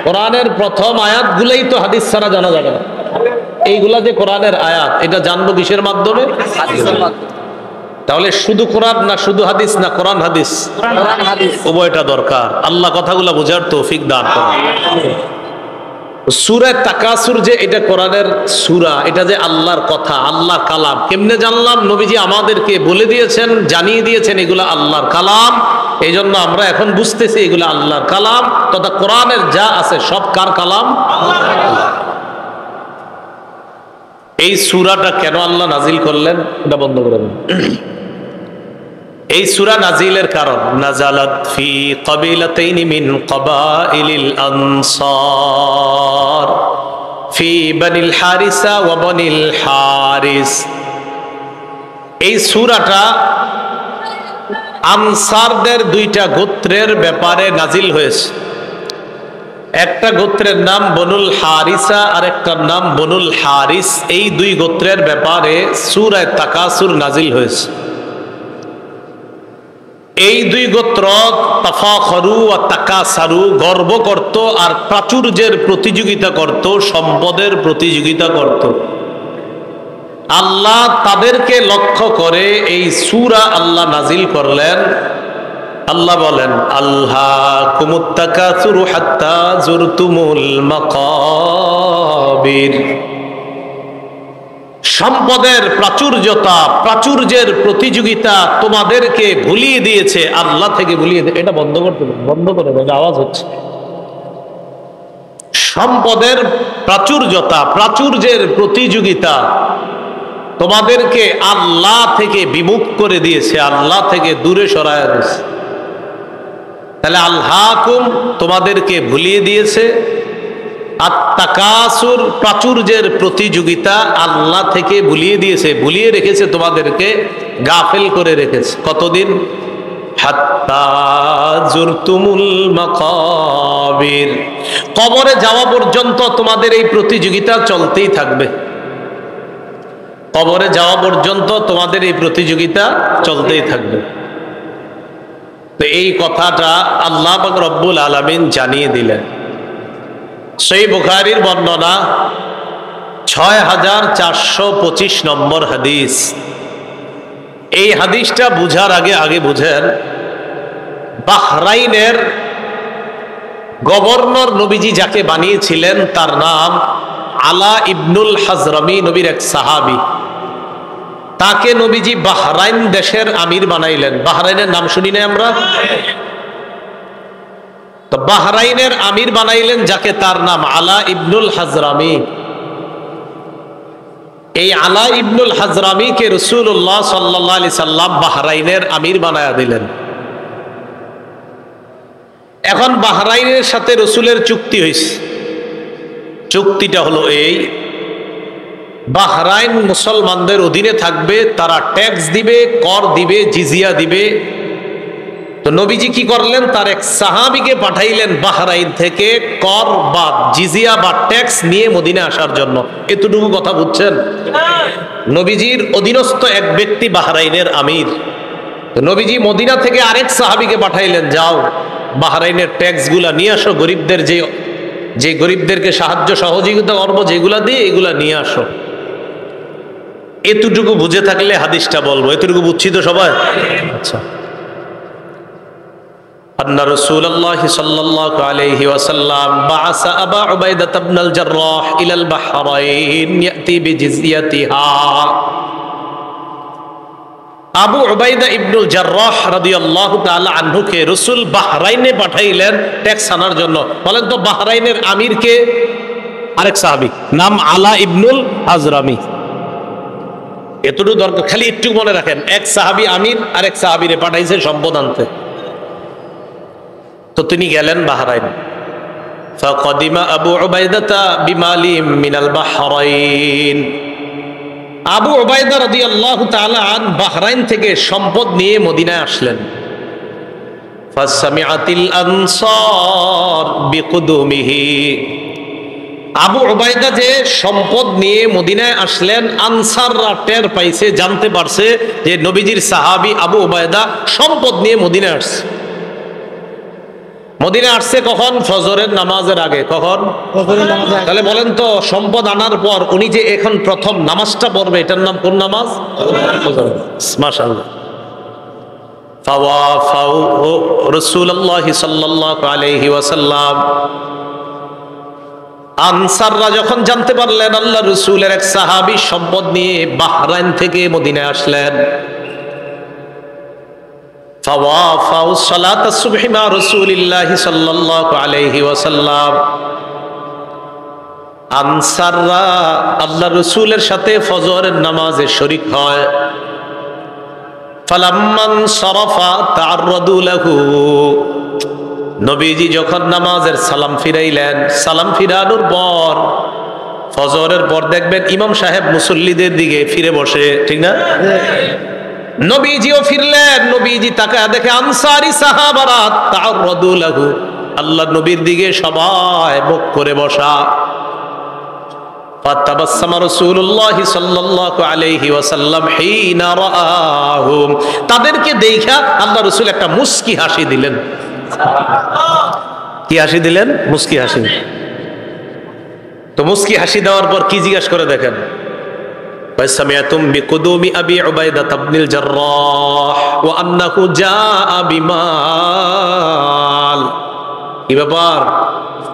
কোরআনের প্রথম আয়াতগুলোই তো হাদিস ছাড়া জানা যাবে না। এইগুলা যে কোরআনের আয়াত, এটা জানবো কিসের মাধ্যমে? হাদিসের মাধ্যমে। তাহলে শুধু কোরআন না শুধু হাদিস না কোরআন হাদিস? উভয়টা দরকার। আল্লাহ কথাগুলো বোঝার তৌফিক দান করুন। সূরা তাকাসুর যে এটা কোরআনের সূরা, এটা যে আল্লাহর কথা, আল্লাহর কালাম, কেমনে জানলাম? নবীজি আমাদেরকে বলে দিয়েছেন, জানিয়ে দিয়েছেন এগুলা আল্লাহর কালাম। এই জন্য আমরা এখন বুঝতেছি এগুলা আল্লাহর কালাম, তথা কোরআনের যা আছে সব কার কালাম? এই সূরাটা কেন আল্লাহ নাজিল করলেন এটা বন্ধ করে দেন। এই সূরা নাজিলের কারণ, নাজালাত ফি কাবিলাতাইনি মিন কাবাইলিল আনসার ফি বানিল হারিসা ওয়া বানিল হারিস। এই সূরাটা আনসারদের 2টা গোত্রের ব্যাপারে নাজিল হয়েছে। একটা গোত্রের নাম বনুল হারিসা আর একটার নাম বনুল হারিস। এই 2 গোত্রের ব্যাপারে সূরা তাকাসুর নাজিল হয়েছে। এই 2 গোত্র তাফাখরু ওয়া তাকাসারু, গর্ব করত আর প্রাচুর্যের প্রতিযোগিতা করত, সম্পদের প্রতিযোগিতা করত। আল্লাহ তাদেরকে লক্ষ্য করে এই সূরা আল্লাহ নাজিল করলেন। আল্লাহ বলেন আলহাকুমুত তাকাসুরু হাত্তা যুরতুমুল মাকাবির, সম্পদের প্রাচুর্যতা, প্রাচুর্যের প্রতিযোগিতা তোমাদেরকে ভুলিয়ে দিয়েছে, আল্লাহ থেকে ভুলিয়ে দিয়ে। এটা বন্ধ করতে, বন্ধ করে দেবে, আওয়াজ হচ্ছে। সম্পদের প্রাচুর্যতা, প্রাচুর্যের প্রতিযোগিতা তোমাদেরকে আল্লাহ থেকে বিমুখ করে দিয়েছে, আল্লাহ থেকে দূরে সরায় দিয়েছে। তাহলে আলহাকুম তোমাদেরকে ভুলিয়ে দিয়েছে, আত-তাকাসুর প্রাচুর্যের প্রতিযোগিতা আল্লাহ থেকে ভুলিয়ে দিয়েছে, ভুলিয়ে রেখেছে, তোমাদেরকে গাফেল করে রেখেছে। কতদিন? হাত্তা যুরতুমুল মাকাবির, কবরে যাওয়া পর্যন্ত তোমাদের এই প্রতিযোগিতা চলতেই থাকবে। কবরে যাওয়া পর্যন্ত তোমাদের এই প্রতিযোগিতা চলতেই থাকবে। তো এই কথাটা আল্লাহ পাক রব্বুল আলামিন জানিয়ে দিলেন। সহিহ বুখারীর বর্ণনা 6425 নম্বর হাদিস। এই হাদিসটা বুঝার আগে বুঝেন, বাহরাইনের গভর্নর নবীজি যাকে বানিয়েছিলেন তার নাম আলা ইবনুল হাজরামি, নবীর এক সাহাবী। তাকে নবীজি বাহরাইন দেশের আমির বানাইলেন। বাহরাইনের নাম শুনি না আমরা? তো বাহরাইনের আমির বানাইলেন যাকে, তার নাম আলা ইবনুল হাজরামি। এই আলা ইবনুল হাজরামিকে রাসূলুল্লাহ সাল্লাল্লাহু আলাইহি সাল্লাম বাহরাইনের আমির বানায়া দিলেন। এখন বাহরাইনের সাথে রসুলের চুক্তি হয়েছে। চুক্তিটা হলো এই, বাহরাইন মুসলমানদের অধীনে থাকবে, তারা ট্যাক্স দিবে, কর দিবে, জিজিয়া দিবে। তো নবীজি কি করলেন, তার এক সাহাবীকে পাঠাইলেন বাহরাইন থেকে কর বা জিজিয়া বা ট্যাক্স নিয়ে মদিনা আসার জন্য। এতটুকু কথা বুঝছেন? নবীজির অধীনস্থ এক ব্যক্তি বাহরাইনের আমির। তো নবীজি মদিনা থেকে আরেক সাহাবীকে পাঠাইলেন, যাও বাহরাইনের ট্যাক্স গুলা নিয়ে আসো, গরিবদের যে গরিবদেরকে সাহায্য সহযোগিতা করবো যেগুলা দিয়ে এগুলা নিয়ে আসো। এতটুকু বুঝে থাকলে হাদিসটা বলবো। এতটুকু বুঝছি তো সবাই? আচ্ছা। আন্না রাসূলুল্লাহ সাল্লাল্লাহু আলাইহি ওয়াসাল্লাম বাআসা আবা উবাইদা ইবনুল জাররাহ ইলাল বাহরাইন ইয়াতি বিজিজিয়াতিহা। আবু উবাইদা ইবনুল জাররাহ রাদিয়াল্লাহু তাআলা আনহুকে রাসূল বাহরাইনে পাঠাইলেন ট্যাক্স আনার জন্য। বলেন তো বাহরাইনের আমির কে? আরেক সাহাবী, নাম আলা ইবনুল হাজরামি। এতটুকু দরকার, খালি একটু মনে রাখেন, এক সাহাবী আমির, আরেক সাহাবীরে পাঠাইছে সম্পদ আনতে। তো তিনি গেলেন বাহরাইন। ফাকাদিমা আবু উবাইদা বিমালি মিনাল বাহরাইন। আবু উবাইদা রাদিয়াল্লাহু তাআলা আনহু বাহরাইন থেকে সম্পদ নিয়ে মদিনায় আসলেন। ফাসামিআতিল আনসার বিকুদুমিহি। আবু উবাইদা যে সম্পদ নিয়ে মদিনায় আসলেন, আনসাররা টের পাইছে, জানতে পারছে যে নবীজির সাহাবী আবু উবাইদা সম্পদ নিয়ে মদিনায় আসছে। মদিনা আসছে কখন? ফজরের নামাজের আগে। কখন? তাহলে বলেন তো, সম্পদ আনার পর উনি যে এখন প্রথম নামাজটা পড়বে, এটার নাম কোন নামাজ? মাশাআল্লাহ। ফাওয়াফাউ রাসূলুল্লাহ সাল্লাল্লাহু আলাইহি ওয়াসাল্লাম। আনসাররা যখন জানতে পারলেন আল্লাহ রাসূলের এক সাহাবী সম্পদ নিয়ে বাহরাইন থেকে মদিনায় আসলেন, ফাওয়াফাউ সালাতাস সুবহি মা রাসূলিল্লাহি সাল্লাল্লাহু আলাইহি ওয়াসাল্লাম। আনসাররা আল্লাহ রাসূলের সাথে ফজরের নামাজে শরীক হয়। ফালাম্মান সারাফা তাআররাদু লাহু। নবীজি যখন নামাজের সালাম ফিরাইলেন, সালাম ফিরানোর পর ফজরের পর দেখবেন ইমাম সাহেব মুসল্লিদের দিকে ফিরে বসে, ঠিক না? নবীজিও ফিরলেন, নবীজি তাকায় দেখে আনসারী সাহাবারা তাআররাদু লাহু, আল্লাহ নবীর দিকে সবাই মুখ করে বসা। ফাতাবাসসামা রাসূলুল্লাহ সাল্লাল্লাহু আলাইহি ওয়াসাল্লাম হিনা রাআহুম। তাদেরকে দেখা আল্লাহ রাসূল একটা মুস্কি হাসি দিলেন। কি হাসি দিলেন? মুস্কি হাসি। তো মুস্কি হাসি দেওয়ার পর কি জিজ্ঞাসা করে দেখেন, ফাসামিআতুম বিকুদুমি আবি উবাইদা ইবনুল জাররাহ ওয়া আন্নাহু জাআ বিমাল। কি ব্যাপার?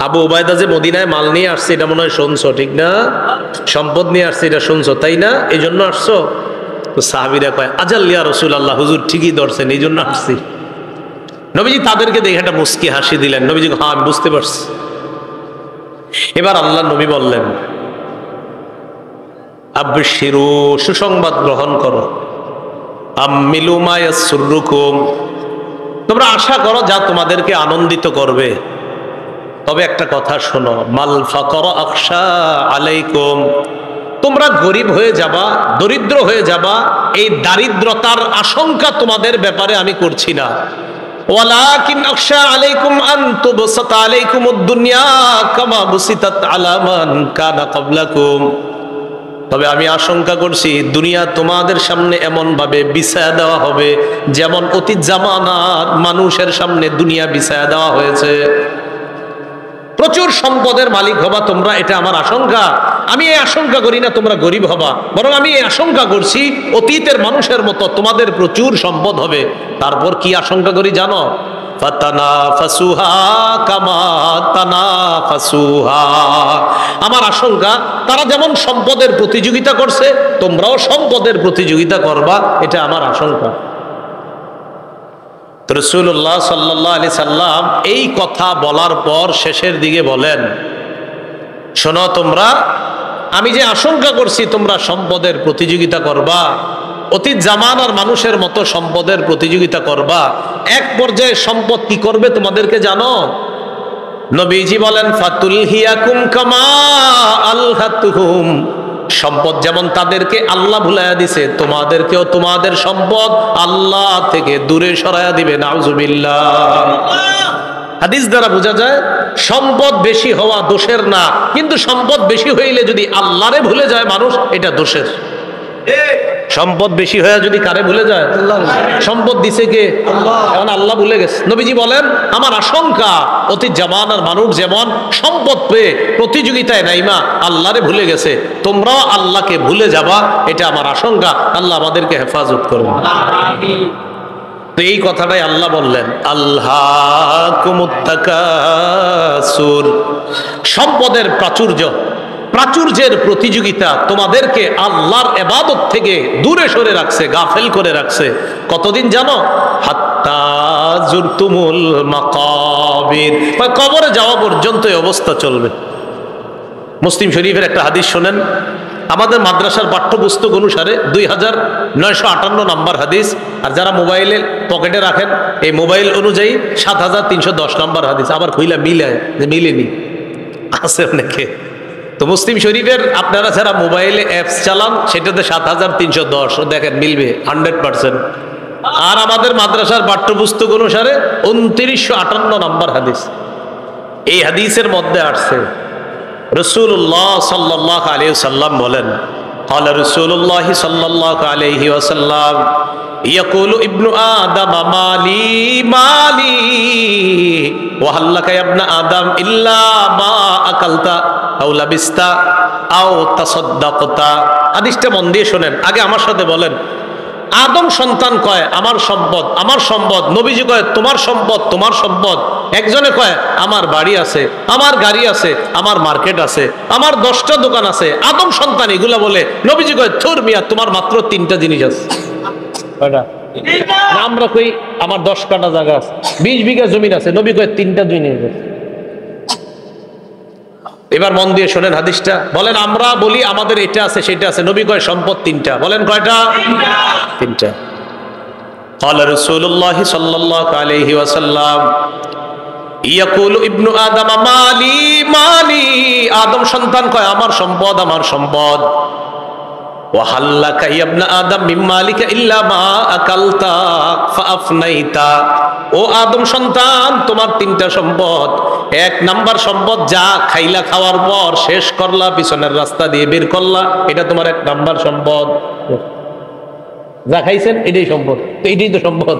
আবু উবাইদা যে মদিনায় মাল নিয়ে আসছে এটা মনে হয় শুনছো, ঠিক না? সম্পদ নিয়ে আসছে এটা শুনছো, তাই না? এই জন্য আসছো? তো সাহাবীরা কয়, আজাল ইয়া রাসূলুল্লাহ, হুজুর ঠিকই ধরছেন, এই জন্য আসছি। নবীজি তাদেরকে দেখে একটা মুস্কি হাসি দিলেন। নবীজি, হ্যাঁ আমি বুঝতে পারছি। এবার আল্লাহ নবী বললেন, আবশিরু, সুসংবাদ গ্রহণ করো, আম্মিলু মা ইয়াসুররুকুম, তোমরা আশা করো যা তোমাদেরকে আনন্দিত করবে। তবে একটা কথা শোনো, মাল ফাকর আখশা আলাইকুম, তোমরা গরিব হয়ে যাবা, দরিদ্র হয়ে যাবা, এই দারিদ্রতার আশঙ্কা তোমাদের ব্যাপারে আমি করছি না। ওয়ালাকিন আখশা আলাইকুম আন তুবসাতা আলাইকুমুদ দুনিয়া কামা বুসিতাত আলা মান কানা ক্বাবলাকুম, তবে আমি আশঙ্কা করছি দুনিয়া তোমাদের সামনে এমন ভাবে বিছায়া দেওয়া হবে যেমন অতীত জামানার মানুষের সামনে দুনিয়া বিছায়া দেওয়া হয়েছে। প্রচুর সম্পদের মালিক হবা তোমরা, এটা আমার আশঙ্কা। আমি এই আশঙ্কা করি না তোমরা গরিব হবা, বরং আমি এই আশঙ্কা করছি অতীতের মানুষের মতো তোমাদের প্রচুর সম্পদ হবে। তারপর কি আশঙ্কা করি জানো? ফাতানাফাসুহা কামা তানাফাসুহা, আমার আশঙ্কা তারা যেমন সম্পদের প্রতিযোগিতা করছে তোমরাও সম্পদের প্রতিযোগিতা করবা, এটা আমার আশঙ্কা। রাসূলুল্লাহ সাল্লাল্লাহু আলাইহি সাল্লাম এই কথা বলার পর শেষের দিকে বলেন, শোনো তোমরা, আমি যে আশঙ্কা করছি তোমরা সম্পদের প্রতিযোগিতা করবা, অতীত জামানার মানুষের মতো সম্পদের প্রতিযোগিতা করবা, এক পর্যায়ে সম্পদ কি করবে তোমাদেরকে জানো? নবীজি বলেন ফাতুলহিয়াকুম কামা আলহাতুহুম, সম্পদ যেমন তাদেরকে আল্লাহ ভুলাইয়া দিছে, তোমাদেরকেও তোমাদের সম্পদ আল্লাহ থেকে দূরে সরাইয়া দিবে। নাউজুবিল্লাহ। হাদিস দ্বারা বোঝা যায় সম্পদ বেশি হওয়া দোষের না, কিন্তু সম্পদ বেশি হইলে যদি আল্লাহরে ভুলে যায় মানুষ, এটা দোষের। সম্পদ বেশি হয়ে যদি কারে ভুলে যায়? সম্পদ দিছে কে? এখন আল্লাহ ভুলে গেছে। নবীজি বলেন আমার আশঙ্কা অতীত জামানার মানুষ যেমন সম্পদ পেয়ে প্রতিযোগিতায় নাইমা আল্লাহরে ভুলে গেছে, তোমরাও আল্লাহকে ভুলে যাবা, এটা আমার আশঙ্কা। আল্লাহ আমাদেরকে হেফাজত করুন। তো এই কথাটাই আল্লাহ বললেন, আল্লাহকুমুত্তাকাসুর, সম্পদের প্রাচুর্যের প্রতিযোগিতা তোমাদেরকে আল্লাহর ইবাদত থেকে দূরে সরে রাখছে, গাফেল করে রাখছে। কতদিন জানো? হাত্তা জুরতুমুল মাকাবির, কবরে যাওয়া পর্যন্ত এই অবস্থা চলবে। মুসলিম শরীফের একটা হাদিস শোনেন, আমাদের মাদ্রাসার পাঠ্যপুস্তক অনুসারে 2958 নম্বর হাদিস, আর যারা মোবাইলে পকেটে রাখেন এই মোবাইল অনুযায়ী 7310 নম্বর হাদিস। আবার কইলা মিলায় যে মিলেনি, আছে অনেকে। তো মুসলিম শরীফের আপনারা যারা মোবাইলে অ্যাপস চালান সেটাতে 7310 দেখেন মিলবে 100%। আর আমাদের মাদ্রাসার পাঠ্যপুস্তক অনুসারে 2958 নম্বর হাদিস। এই হাদিসের মধ্যে আসছে রাসূলুল্লাহ সাল্লাল্লাহু আলাইহি ওয়াসাল্লাম বলেন, قال رسول الله صلى الله عليه وسلم يقول ابن آدم مالي مالي وهل لك يا ابن آدم إلا ما أكلت أو لبست أو تصدقت। হাদিসটা মন দিয়ে শুনেন, আগে আমার সাথে বলেন। আদম সন্তান কয় আমার সম্পদ, আমার সম্পদ। নবীজি কয় তোমার সম্পদ, তোমার সম্পদ। একজনে কয় আমার বাড়ি আছে, আমার গাড়ি আছে, আমার মার্কেট আছে, আমার 10টা দোকান আছে। আদম সন্তান এগুলা বলে। নবীজি কয় থুর মিয়া, তোমার মাত্র 3টা জিনিস আছে। আমরা কই আমার 10 কাঠা জায়গা আছে, 20 বিঘা জমি আছে। নবী কয় 3টা জিনিস আছে। এবার মন দিয়ে শোনেন হাদিসটা। বলেন আমরা বলি আমাদের এটা আছে সেটা আছে, নবী কয় সম্পদ 3টা। বলেন কয়টা? 3টা। قال رسول الله صلى الله عليه وسلم يقول ابن آدم مالي مالي, আদম সন্তান কয় আমার সম্পদ, আমার সম্পদ। وهل لك يا ابن آدم من مالك إلا ما أكلت فأفنيت, ও আদম সন্তান তোমার 3টা সম্পদ। 1 নাম্বার সম্পদ যা খাইলা, খাওয়ার পর শেষ করলা, পিছনের রাস্তা দিয়ে বের করলা, এটা তোমার 1 নাম্বার সম্পদ। যা খাইছেন এটাই সম্পদ, তো এটাই তো সম্পদ।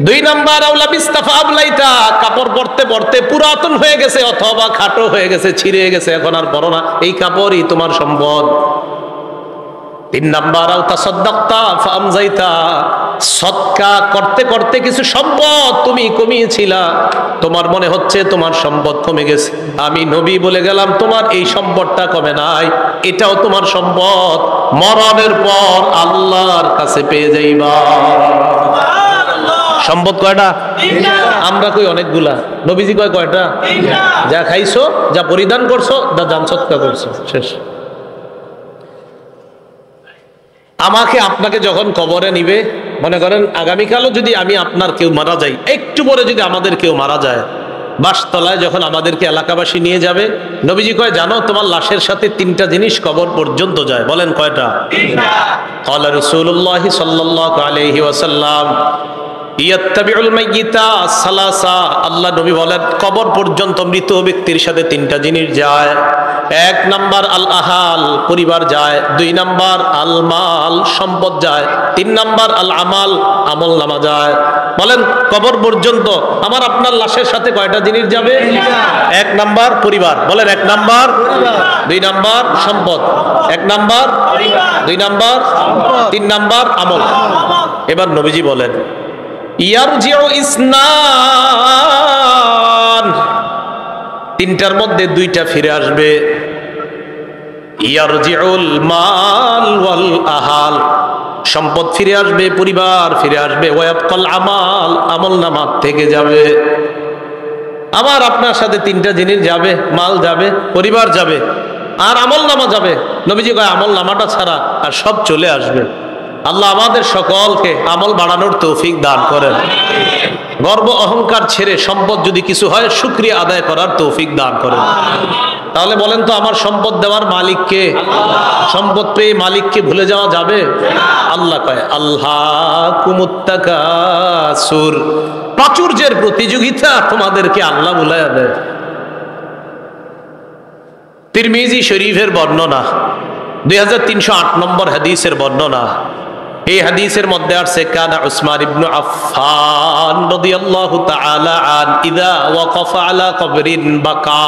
2 নাম্বার আউলা বিস্তাফা আবলাইতা, কাপড় পরতে পরতে পুরাতন হয়ে গেছে অথবা খাটো হয়ে গেছে, ছিঁড়ে গেছে, এখন আর পরো না, এই কাপড়ই তোমার সম্পদ। 3 নাম্বার আও তাসাদদাকতা ফামজাইতা, সদকা করতে করতে কিছু সম্পদ তুমি কমিয়েছিলা, তোমার মনে হচ্ছে তোমার সম্পদ কমে গেছে। আমি নবী বলে গেলাম তোমার এই সম্পদটা কমে নাই, এটাও তোমার সম্পদ। মরণের পর আল্লাহর কাছে পেয়ে যাইবা। সম্পদ কয়টা? আমরা কই অনেকগুলা, নবীজি কয় কয়টা? যা খাইছো, যা পরিধান করছো, যা দান সৎকার করছো, শেষ। আমাকে আপনাকে যখন কবরে নিবে, মনে করেন আগামীকালও যদি আমি আপনার কেউ মারা যাই, একটু পরে যদি আমাদের কেউ মারা যায়, বাসতলায় যখন আমাদেরকে এলাকাবাসী নিয়ে যাবে, নবীজি কয় জানো তোমার লাশের সাথে 3টা জিনিস কবর পর্যন্ত যায়। বলেন কয়টা? قال رسول الله صلى الله عليه وسلم ইয়াত্তাবিউল মাইয়িতা সালাসা, আল্লাহ নবী বলেন কবর পর্যন্ত মৃত ব্যক্তির সাথে 3টা জিনিস যায়। 1 নাম্বার আল আহাল, পরিবার যায়। 2 নাম্বার আল মাল, সম্পদ যায়। 3 নাম্বার আল আমাল, আমল নামা যায়। বলেন কবর পর্যন্ত আমার আপনার লাশের সাথে কয়টা জিনিস যাবে? 1 নাম্বার পরিবার, বলেন 1 নাম্বার, 2 নাম্বার সম্পদ, 1 নাম্বার, 2 নাম্বার, 3 নাম্বার আমল। এবার নবীজি বলেন ইয়ারজিউ ইসনান, 3টার মধ্যে 2টা ফিরে আসবে। ইয়ারজিউল মাল ওয়াল আহাল, সম্পদ ফিরে আসবে, পরিবার ফিরে আসবে। ওয়ায়াবকাল আমাল, আমল নামা থেকে যাবে। আবার আপনার সাথে 3টা জিনিস যাবে, মাল যাবে, পরিবার যাবে। আর আমল নামা যাবে। নবীজি কয় আমল নামাটা ছাড়া আর সব চলে আসবে। আল্লাহ আমাদের সকলকে আমল বাড়ানোর তৌফিক দান করেন। গর্ব অহংকার ছেড়ে সম্পদ যদি কিছু হয় শুকরিয়া আদায় করার তৌফিক দান করেন। তাহলে বলেন তো আমার সম্পদ দেওয়ার মালিক কে? সম্পদ পেয়ে মালিককে ভুলে যাওয়া যাবে? আল্লাহ কয় আল্লাহকুমুত তাকাসুর, প্রাচুর্যের প্রতিযোগিতা তোমাদেরকে আল্লাহ ভুলাইয়া দেয়। তিরমিজি শরীফের বর্ণনা, 2308 নম্বর হাদিসের বর্ণনা। এই হাদিসের মধ্যে আছে কানা উসমান ইবনে আফফান রাদিয়াল্লাহু তাআলা আন ইযা ওয়াকাফা আলা কবরিন বাকা।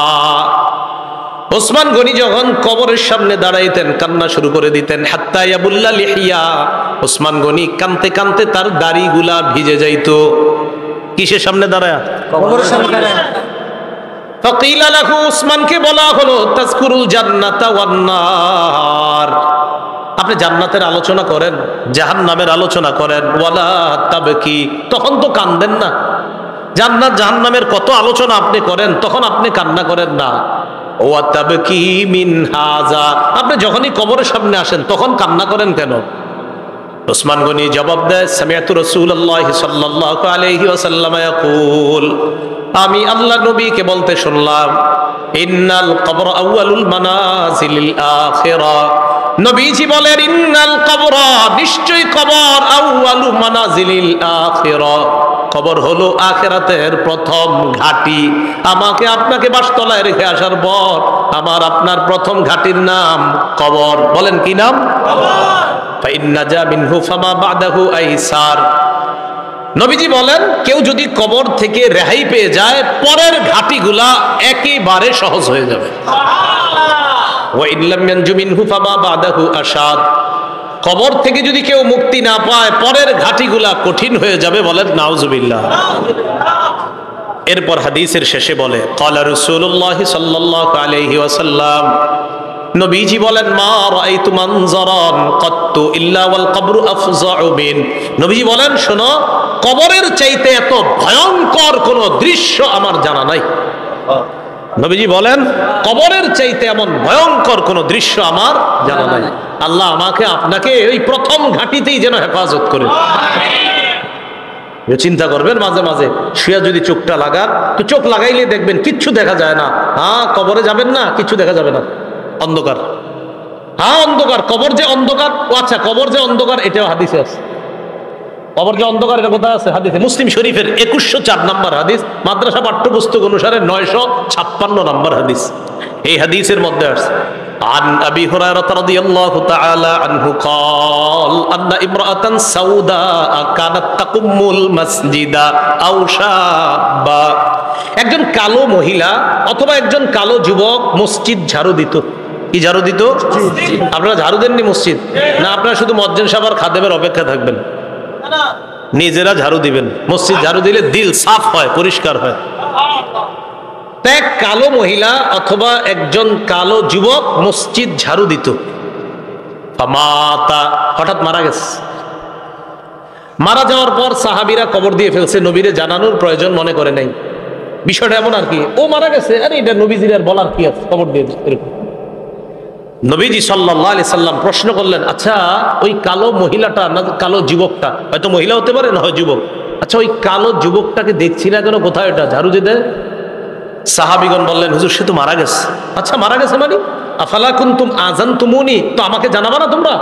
ওসমান গনি যখন কবরের সামনে দাঁড়াইতেন কান্না শুরু করে দিতেন। হাত্তা ইয়াবুল্লা লিহিয়া, ওসমান গনি কানতে কানতে তার দাড়িগুলা ভিজে যাইতো। কিসের সামনে দাঁড়ায়? কবরের সামনে দাঁড়ায়। ফাকিলা লাহু, ওসমানকে বলা হলো তাজকুরুল জান্নাতা ওয়ান নার, আপনি জান্নাতের আলোচনা করেন, জাহান্নামের আলোচনা করেন। ওয়ালা তাবকি, তখন তো কান্দেন না। জান্নাত জাহান্নামের কত আলোচনা আপনি করেন, তখন আপনি কান্না করেন না। ওয়া তাবকি মিন হাযা, আপনি যখনই কবরের সামনে আসেন তখন কান্না করেন কেন? ওসমান গনি জবাব দেয় সামিআতু রাসূলুল্লাহি সাল্লাল্লাহু আলাইহি ওয়াসাল্লাম ইয়াকুল, আমি আল্লাহ নবীকে বলতে শুনলাম, ইন্নাল কবর আউয়ালুল মানাজিলিল আখিরা। নবীজি বলেন ইন্নাল কবর, নিশ্চয়ই কবর, আউয়ালু মানাজিলিল আখিরা, কবর হলো আখিরাতের প্রথম ঘাঁটি। আমাকে আপনাকে বাসতলায় রেখে আসার পর আমার আপনার প্রথম ঘাঁটির নাম কবর। বলেন কি নাম? কবর। ফাইন্না জা মিনহু ফামা বাদাহু আইসার। নবীজি বলেন কেউ যদি কবর থেকে রেহাই পেয়ে যায় পরের ঘাটিগুলা একেবারে সহজ হয়ে যাবে। ওয়া ইল্লাম ইয়ানজু মিনহু ফামা বাদাহু আশাদ, কবর থেকে যদি কেউ মুক্তি না পায় পরের ঘাটিগুলা কঠিন হয়ে যাবে। বলেন নাউজুবিল্লাহ। এরপর হাদিসের শেষে বলে ক্বালা রাসূলুল্লাহ সাল্লাল্লাহু আলাইহি ওয়াসাল্লাম, নবীজি বলেন মা রাআইতু মানজারান কাত্তু ইল্লা ওয়াল কবরু আফজাউ মিন। নবীজি বলেন শোনো, কবরের চাইতে এত ভয়ঙ্কর কোন দৃশ্য আমার জানা নাই। নবীজি বলেন কবরের চাইতে এমন ভয়ঙ্কর কোন দৃশ্য আমার জানা নাই। আল্লাহ আমাকে আপনাকে ওই প্রথম ঘাটিতেই যেন হেফাজত করে। চিন্তা করবেন মাঝে মাঝে শুয়া যদি চোখটা লাগান, তো চোখ লাগাইলে দেখবেন কিচ্ছু দেখা যায় না। হ্যাঁ, কবরে যাবেন না, কিচ্ছু দেখা যাবে না, অন্ধকার। হ্যাঁ অন্ধকার, কবর যে অন্ধকার। ও আচ্ছা, কবর যে অন্ধকার এটাও হাদিসে আছে। কবর যে অন্ধকার এটা কোথায় আছে? হাদিসে। মুসলিম শরীফের 2104 নম্বর হাদিস, মাদ্রাসা পাঠ্যপুস্তক অনুসারে 956 নম্বর হাদিস। এই হাদিসের মধ্যে আছে عن أبي هريرة رضي الله تعالى عنه قال أن امرأة سوداء كانت تقم المسجد أو شابا। একজন কালো মহিলা অথবা একজন কালো যুবক মসজিদ ঝাড়ু দিত। কি ঝাড়ু দিত? আপনারা ঝাড়ু দেননি মসজিদ? না, আপনারা শুধু মুয়াজ্জিন সাহেব আর খাদেমের অপেক্ষা থাকবেন? নিজেরা ঝাড়ু দিবেন। মসজিদ ঝাড়ু দিলে দিল সাফ হয়, পরিষ্কার হয়। এক কালো মহিলা অথবা একজন কালো যুবক মসজিদ ঝাড়ু দিত। হঠাৎ মারা গেছে। মারা যাওয়ার পর সাহাবীরা কবর দিয়ে ফেলছে, নবীরে জানানোর প্রয়োজন মনে করে নাই। বিষয়টা এমন আর কি, ও মারা গেছে, আরে এটা নবীজির আর বলার কি আছে, কবর দিয়ে এরকম। নবীজি সাল্লাল্লাহু আলাইহি সাল্লাম প্রশ্ন করলেন, আচ্ছা ওই কালো মহিলাটা না কালো যুবকটা, হয়তো মহিলা হতে পারে না হয় যুবক, আচ্ছা ওই কালো যুবকটাকে দেখছি না কেন, কোথায় এটা ঝাড়ু দিতে? সাহাবীগণ বললেন, হুজুর সে তো মারা গেছে। আচ্ছা মারা গেছে মানে? আফালা কুনতুম আযানতুমুনি, তো আমাকে জানাবা না তোমরা?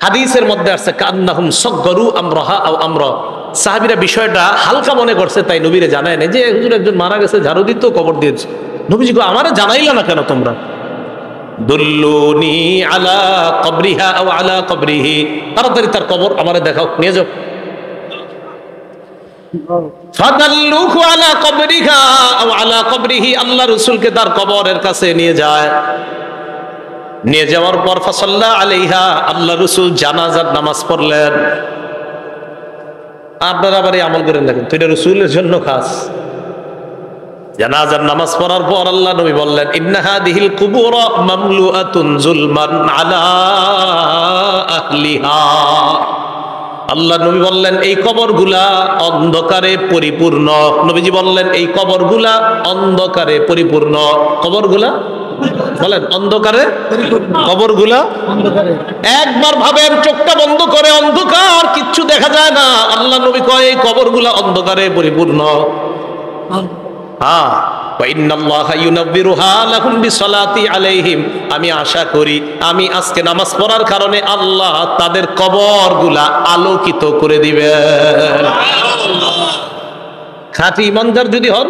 হাদিসের মধ্যে আছে কান্নাহুম সাগগারু আমরাহা আও আমরা, সাহাবীরা বিষয়টা হালকা মনে করছে তাই নবীরে জানায় না যে হুজুর একজন মারা গেছে, ঝাড়ু দিত, কবর দিয়েছে। নবীজি কো আমারে জানাইলা না কেন তোমরা? দুল্লুনি আলা কবরিহা আও আলা কবরিহি, তাড়াতাড়ি তার কবর আমারে দেখাও, নিয়ে যাও। ফাদাল্লুহু আলা কবরিহা আও আলা কবরিহি, আল্লাহ রাসূলকে তার কবরের কাছে নিয়ে যায়। নিয়ে যাওয়ার পর ফাসাল্লা আলাইহা, আল্লাহ রাসূল জানাজার নামাজ পড়লেন। আপনারা আবার এই আমল করেন না, কিন্তু এটা রাসূলের জন্য খাস। জানাজার নামাজ পড়ার পর আল্লাহ নবী বললেন, ইন্না হাদিহিল কুবুর মামলুআতুন যুলমান আলা আহলিহা, আল্লাহ নবী বললেন এই কবরগুলা অন্ধকারে পরিপূর্ণ। নবীজি বললেন এই কবরগুলা অন্ধকারে পরিপূর্ণ। কবরগুলা বলেন অন্ধকারে, কবরগুলা একবার ভাবেন, চোখটা বন্ধ করে, অন্ধকার, কিচ্ছু দেখা যায় না। আল্লাহ নবী কয় এই কবরগুলা অন্ধকারে পরিপূর্ণ। আমি আশা করি আমি আজকে নামাজ পড়ার কারণে আল্লাহ তাদের কবরগুলা আলোকিত করে দিবেন। খাঁটি ইমানদার যদি হন,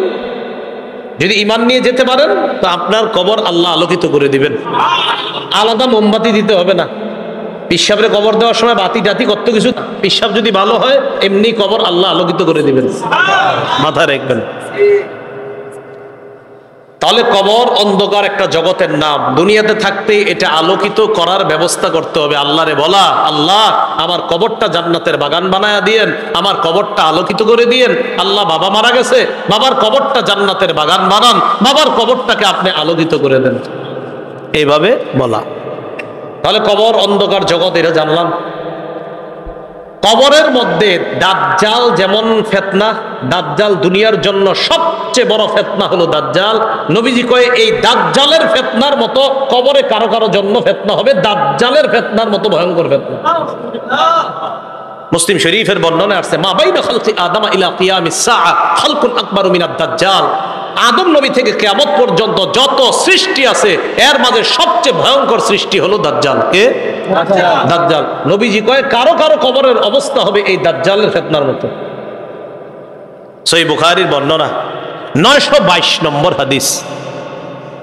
যদি ইমান নিয়ে যেতে পারেন, তো আপনার কবর আল্লাহ আলোকিত করে দিবেন। আলাদা মোমবাতি দিতে হবে না। পিসাবের কবর দেওয়ার সময় বাতি টাতি কত কিছু, পিসাব যদি ভালো হয় এমনি কবর আল্লাহ আলোকিত করে দিবেন, মাথায় রাখবেন। তাহলে কবর অন্ধকার একটা জগতের নাম। দুনিয়াতে থাকতে এটা আলোকিত করার ব্যবস্থা করতে হবে। আল্লাহরে বলা, আল্লাহ আমার কবরটা জান্নাতের বাগান বানায়া দিয়েন, আমার কবরটা আলোকিত করে দিয়েন। আল্লাহ বাবা মারা গেছে, বাবার কবরটা জান্নাতের বাগান বানান, বাবার কবরটাকে আপনি আলোকিত করে দেন, এইভাবে বলা। তাহলে কবর অন্ধকার জগৎ, এটা জানলাম। কবরের মধ্যে দাজ্জাল যেমন ফিতনা, দাজ্জাল দুনিয়ার জন্য সবচেয়ে বড় ফিতনা হলো দাজ্জাল। নবীজি কয় এই দাজ্জালের ফিতনার মতো কবরে কারো কারো জন্য ফিতনা হবে, দাজ্জালের ফিতনার মতো ভয়ঙ্কর ফিতনা। মুসলিম শরীফের বর্ণনা আসছে, মা বাইনা খালকি আদম ইলা কিয়ামিস সাআ খালকুন আকবারু মিনাদ দাজ্জাল। আদম নবী থেকে কিয়ামত পর্যন্ত যত সৃষ্টি আছে এর মাঝে সবচেয়ে ভয়ঙ্কর সৃষ্টি হলো দাজ্জাল। কে? দাজ্জাল। নবীজি কয় কারো কারো কবরের অবস্থা হবে এই দাজ্জালের ফিতনার মতো। সহিহ বুখারীর বর্ণনা 922 নম্বর হাদিস।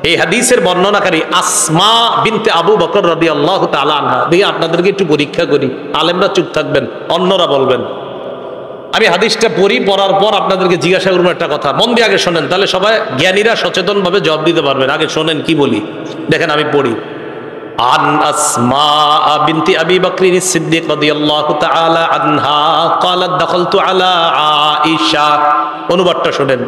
এই হাদিসের বর্ণনাকারী আসমা বিনতে আবু বকর রাদিয়াল্লাহু তাআলা আনহা। দেখি আপনাদেরকে একটু পরীক্ষা করি, আলেমরা চুপ থাকবেন, অন্যরা বলবেন। আমি হাদিসটা পড়ি, পড়ার পর আপনাদেরকে জিজ্ঞাসা করবো একটা কথা, মন দিয়ে আগে শোনেন, তাহলে সবাই জ্ঞানীরা সচেতন ভাবে জবাব দিতে পারবেন। আগে শোনেন কি বলি, দেখেন আমি পড়ি। আন আসমা বিনতি আবি বকর সিদ্দিক রাদিয়াল্লাহু তাআলা আনহা ক্বালাত দাখালতু আলা আয়েশা। অনুবাদটা শোনেন।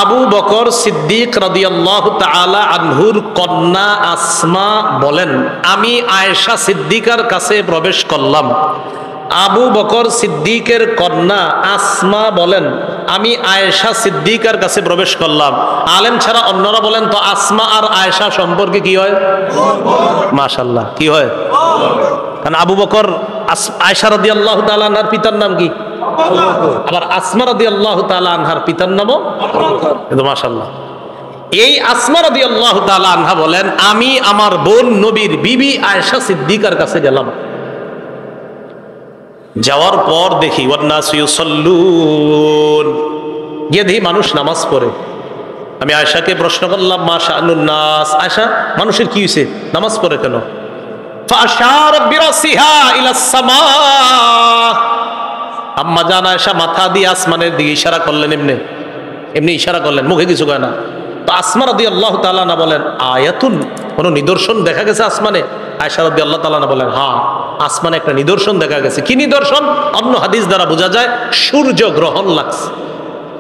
আবু বকর সিদ্দিক রাদিয়াল্লাহু তাআলা আনহুর কন্যা আসমা বলেন, আমি আয়েশা সিদ্দিকার কাছে প্রবেশ করলাম। আবু বকর সিদ্দিকের কন্যা আসমা বলেন, আমি আয়েশা সিদ্দিকার কাছে প্রবেশ করলাম। আলেম ছাড়া অন্যরা বলেন তো আসমা আর আয়েশা সম্পর্কে কি হয়? মাশাআল্লাহ, কি হয়? কারণ আবু বকর আয়েশা রাদিয়াল্লাহু তাআলা আনহার পিতার নাম কি? আবার আসমা রাদিয়াল্লাহু তাআলা আনহার পিতার নামও কিন্তু মাশাআল্লাহ। এই আসমা রাদিয়াল্লাহু তাআলা আনহা বলেন, আমি আমার বোন নবীর বিবি আয়েশা সিদ্দিকার কাছে গেলাম। যাওয়ার পর দেখি ওয়ান্নাসু ইউসাল্লুন, গিয়ে দেখি মানুষ নামাজ পড়ে। আমি আয়েশাকে প্রশ্ন করলাম, মা শাআনুন নাস, আয়েশা মানুষের কি হয়েছে, নামাজ পড়ে কেন? ফাআশারাত বিরাসিহা ইলাস সামা। আম্মা জান আয়েশা মাথা দিয়ে আসমানের দিকে ইশারা করলেন, এমনি ইশারা করলেন, মুখে কিছু কয় না। তো আসমা রাদিয়াল্লাহু তাআলা না বলেন, আয়াতুন, কোন নিদর্শন দেখা গেছে আসমানে? আয়েশা রাদিয়াল্লাহু তাআলা না বলেন, হ্যাঁ আসমানে একটা নিদর্শন দেখা গেছে। কি নিদর্শন? অন্য হাদিস দ্বারা বোঝা যায় সূর্য গ্রহণ লাগছে।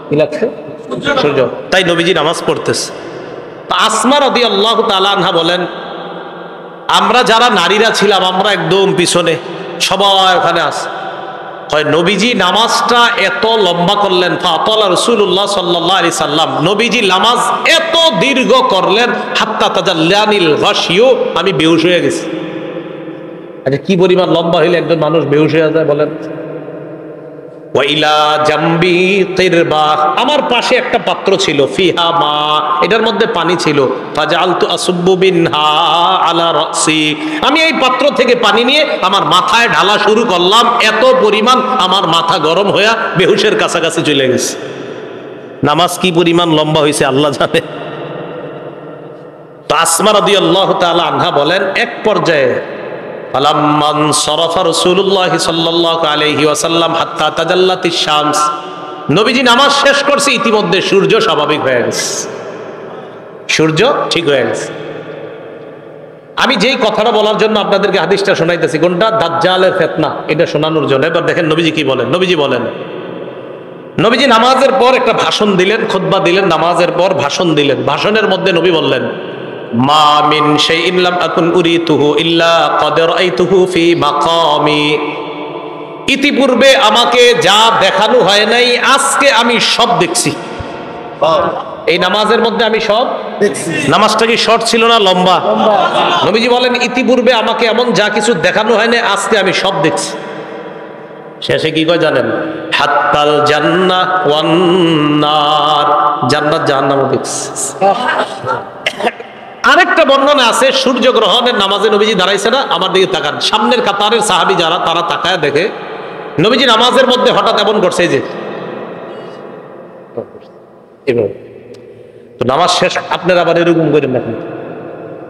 কি লাগছে? সূর্য। তাই নবীজি নামাজ পড়তেছে। তো আসমা রাদিয়াল্লাহু তাআলা আনহা বলেন, আমরা যারা নারীরা ছিলাম আমরা একদম পিছনে, সবাই ওখানে আছে। হয় নবীজি নামাজটা এত লম্বা করলেন, ফাতালা রাসূলুল্লাহ সাল্লাল্লাহু আলাইহি সাল্লাম, নবীজি নামাজ এত দীর্ঘ করলেন, হাত্তা তাজাল্লানিল গাশিয়ু, আমি বেহুশ হয়ে গেছি। আচ্ছা কি পরিমাণ লম্বা হইলে একজন মানুষ বেহুশ হয়ে যায় বলেন? ওয়াইলা জাম্বি কিরবা, আমার পাশে একটা পাত্র ছিল, ফিহা মা, এটার মধ্যে পানি ছিল। ফাজালতু আসুব্বু বিনহা আলা রাসি, আমি এই পাত্র থেকে পানি নিয়ে আমার মাথায় ঢালা শুরু করলাম। এত পরিমাণ আমার মাথা গরম হয়ে বেহুশের কাছাকাছি চলে গেছে। নামাজ কি পরিমাণ লম্বা হয়েছে আল্লাহ জানে। তো আসমা রাদিয়াল্লাহু তাআলা আনহা বলেন, এক পর্যায়ে ফালাম্মান সরাফা রাসূলুল্লাহ সাল্লাল্লাহু আলাইহি ওয়াসাল্লাম হাত্তা তাজাল্লাতিশ শামস, নবীজি নামাজ শেষ করছে, ইতিমধ্যে সূর্য স্বাভাবিক হয়ে গেছে, সূর্য ঠিক হয়ে গেছে। আমি যেই কথাটা বলার জন্য আপনাদেরকে হাদিসটা শোনাইতেছি, কোনটা? দাজ্জালের ফিতনা, এটা শোনানোর জন্য। এবার দেখেন নবীজি কি বলেন। নবীজি বলেন, নবীজি নামাজের পর একটা ভাষণ দিলেন, খুতবা দিলেন, নামাজের পর ভাষণ দিলেন। ভাষণের মধ্যে নবী বললেন, মা মিন শাইইন লাম আকুন উরিতুহু ইল্লা ক্বাদ রাআইতুহু ফি মাকামি, ইতিপূর্বে আমাকে যা দেখানো হয় নাই আজকে আমি সব দেখছি। এই নামাজের মধ্যে আমি সব দেখছি। নামাজটা কি শর্ট ছিল না লম্বা? নবীজি বলেন ইতিপূর্বে আমাকে এমন যা কিছু দেখানো হয় না আজকে আমি সব দেখছি। শেষে কি কয় জানেন? হাত্তাল জান্নাহ ওয়ান নার, জান্নাত জাহান্নামও দেখছি। আরেকটা বর্ণনা আছে সূর্যগ্রহণের নামাজে নবীজি দাঁড়াইছে না, আমার দিকে তাকান, সামনের কাতারের সাহাবী যারা তারা তাকায় দেখে নবীজি নামাজের মধ্যে হঠাৎ এমন করছে যে এভাবে। তো নামাজ শেষ আপনারা আবার এরকম করেন না,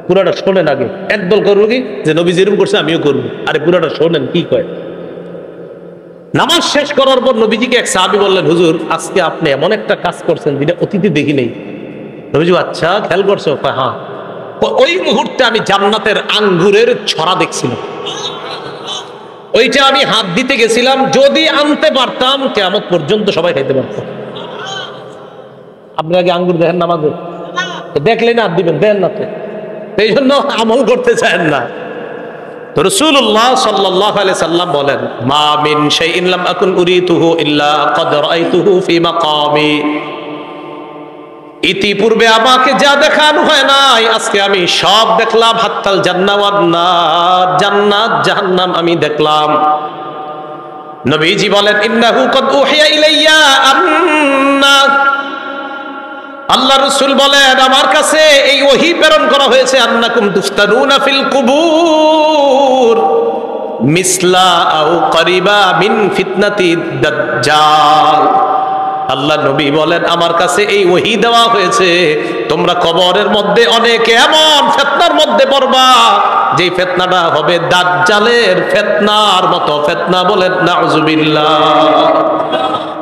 পুরাটা শোনেন আগে। একদল করবো কি যে নবীজি এরকম করছে আমিও করবো, আরে পুরাটা শোনেন কি কয়। নামাজ শেষ করার পর নবীজিকে এক সাহাবী বললেন, হুজুর আজকে আপনি এমন একটা কাজ করছেন যেটা অতীতে দেখি নেই। নবীজি আচ্ছা খেয়াল করছো? হ্যাঁ। ওই মুহূর্তে আমি জান্নাতের আঙ্গুরের ছড়া দেখছিলাম, ওইটা আমি হাত দিতে গেছিলাম, যদি আনতে পারতাম কিয়ামত পর্যন্ত সবাই খাইতে পারতাম। আপনারা কি আঙ্গুর দেখেন নামাজে? দেখলেন হাত দিবেন, দেন না, এই জন্য আমল করতে চান না। রাসূলুল্লাহ সাল্লাল্লাহু আলাইহি সাল্লাম বলেন, মা মিন শাইইন লাম আকুন উরিতুহু ইল্লা ক্বাদ রাআইতুহু ফি মাকামি। ইতিপূর্বে আমাকে যা দেখানো হয় নাই আজকে আমি সব দেখলাম। হাত্তাল জান্নাহ ওয়ান নার, জান্নাত জাহান্নাম আমি দেখলাম। নবীজি বলেন, ইন্নাহু ক্বাদ উহিয়া ইলাইয়া আন্না, আল্লাহ রাসূল বলেন আমার কাছে এই ওহী প্রেরণ করা হয়েছে, আন্নাকুম তুফতানুনা ফিল কুবুর মিসলা আও করিবা মিন ফিতনাতি দাজ্জাল। আল্লাহ নবী বলেন আমার কাছে এই ওহী দেওয়া হয়েছে, তোমরা কবরের মধ্যে অনেকে এমন ফিতনার মধ্যে পড়বা যে ফিতনাটা হবে দাজ্জালের ফিতনার মতো ফিতনা। বলেন নাউজুবিল্লাহ।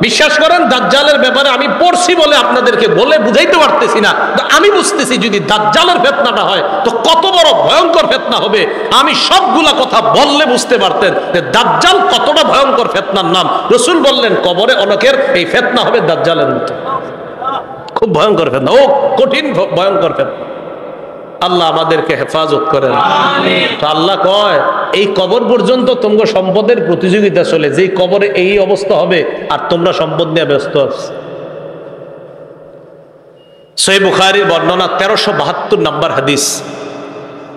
বিশ্বাস করেন দাজ্জালের ব্যাপারে আমি পড়ছি বলে আপনাদেরকে বলে বুঝাইতে পারতেছি না, তো আমি বুঝতেছি যদি দাজ্জালের ফিতনাটা হয় তো কত বড় ভয়ঙ্কর ফিতনা হবে। আমি সবগুলা কথা বললে বুঝতে পারতেন যে দাজ্জাল কতটা ভয়ঙ্কর ফিতনার নাম। রাসূল বললেন কবরে অনেকের এই ফিতনা হবে দাজ্জালের মতো, খুব ভয়ঙ্কর ফিতনা, ও কঠিন ভয়ঙ্কর ফিতনা। আল্লাহ আমাদেরকে হেফাজত করেন। তো আল্লাহ কয় এই কবর পর্যন্ত তোমরা সম্পদের প্রতিযোগিতা চলে, যেই কবরে এই অবস্থা হবে আর তোমরা সম্পদ নিয়ে ব্যস্ত আছো। সহিহ বুখারীর বর্ণনা 1372 নম্বর হাদিস।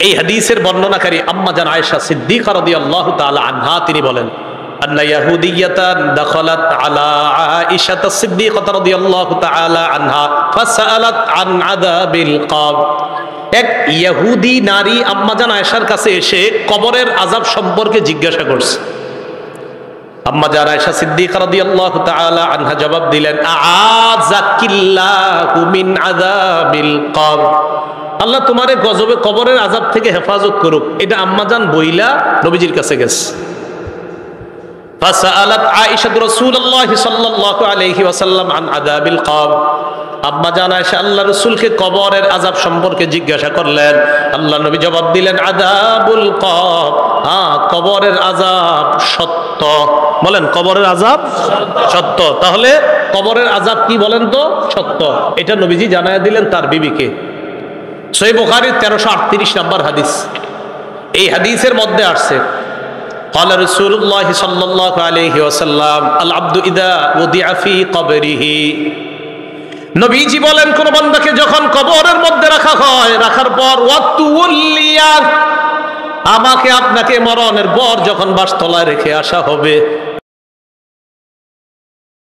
এই হাদিসের বর্ণনাকারী আম্মা জান আয়েশা সিদ্দিকা রাদিয়াল্লাহু তাআলা আনহা, তিনি বলেন আন্না ইয়াহুদিয়াতান দাখালাত আলা আয়েশা সিদ্দিকা রাদিয়াল্লাহু তাআলা আনহা ফাসালাত আন আযাবিল কবর। এক ইহুদি নারী আম্মাজান আয়েশার কাছে এসে কবরের আযাব সম্পর্কে জিজ্ঞাসা করছে। আম্মাজান আয়েশা সিদ্দিকা রাদিয়াল্লাহু তাআলা আনহা জবাব দিলেন, আযাকিল্লাহু মিন আযাবিল কবর, আল্লাহ তোমারে গজবে কবরের আযাব থেকে হেফাজত করুক। এটা আম্মাজান বইলা নবীজির কাছে গেছে। ফাসালাত আয়েশা রাসূলুল্লাহ সাল্লাল্লাহু আলাইহি ওয়াসাল্লাম আন আযাবিল কবর। আম্মা জান আয়েশা আল্লাহ রাসূলকে কবরের আযাব সম্পর্কে জিজ্ঞাসা করলেন। আল্লাহ নবী জবাব দিলেন, আযাবুল কবর, হ্যাঁ কবরের আযাব সত্য। বলেন কবরের আযাব সত্য। তাহলে কবরের আযাব কি বলেন তো? সত্য। এটা নবীজি জানায় দিলেন তার বিবিকে। সহিহ বুখারীর 1338 নম্বর হাদিস। এই হাদিসের মধ্যে আসছে قال رسول الله صلى الله عليه وسلم العبد اذا وضع في قبره। নবীজি বলেন কোন বান্দাকে যখন কবরের মধ্যে রাখা হয়, রাখার পর ওয়াতুল্লিয়া, আমাকে আপনাকে মরণের পর যখন বাসতলায় রেখে আসা হবে,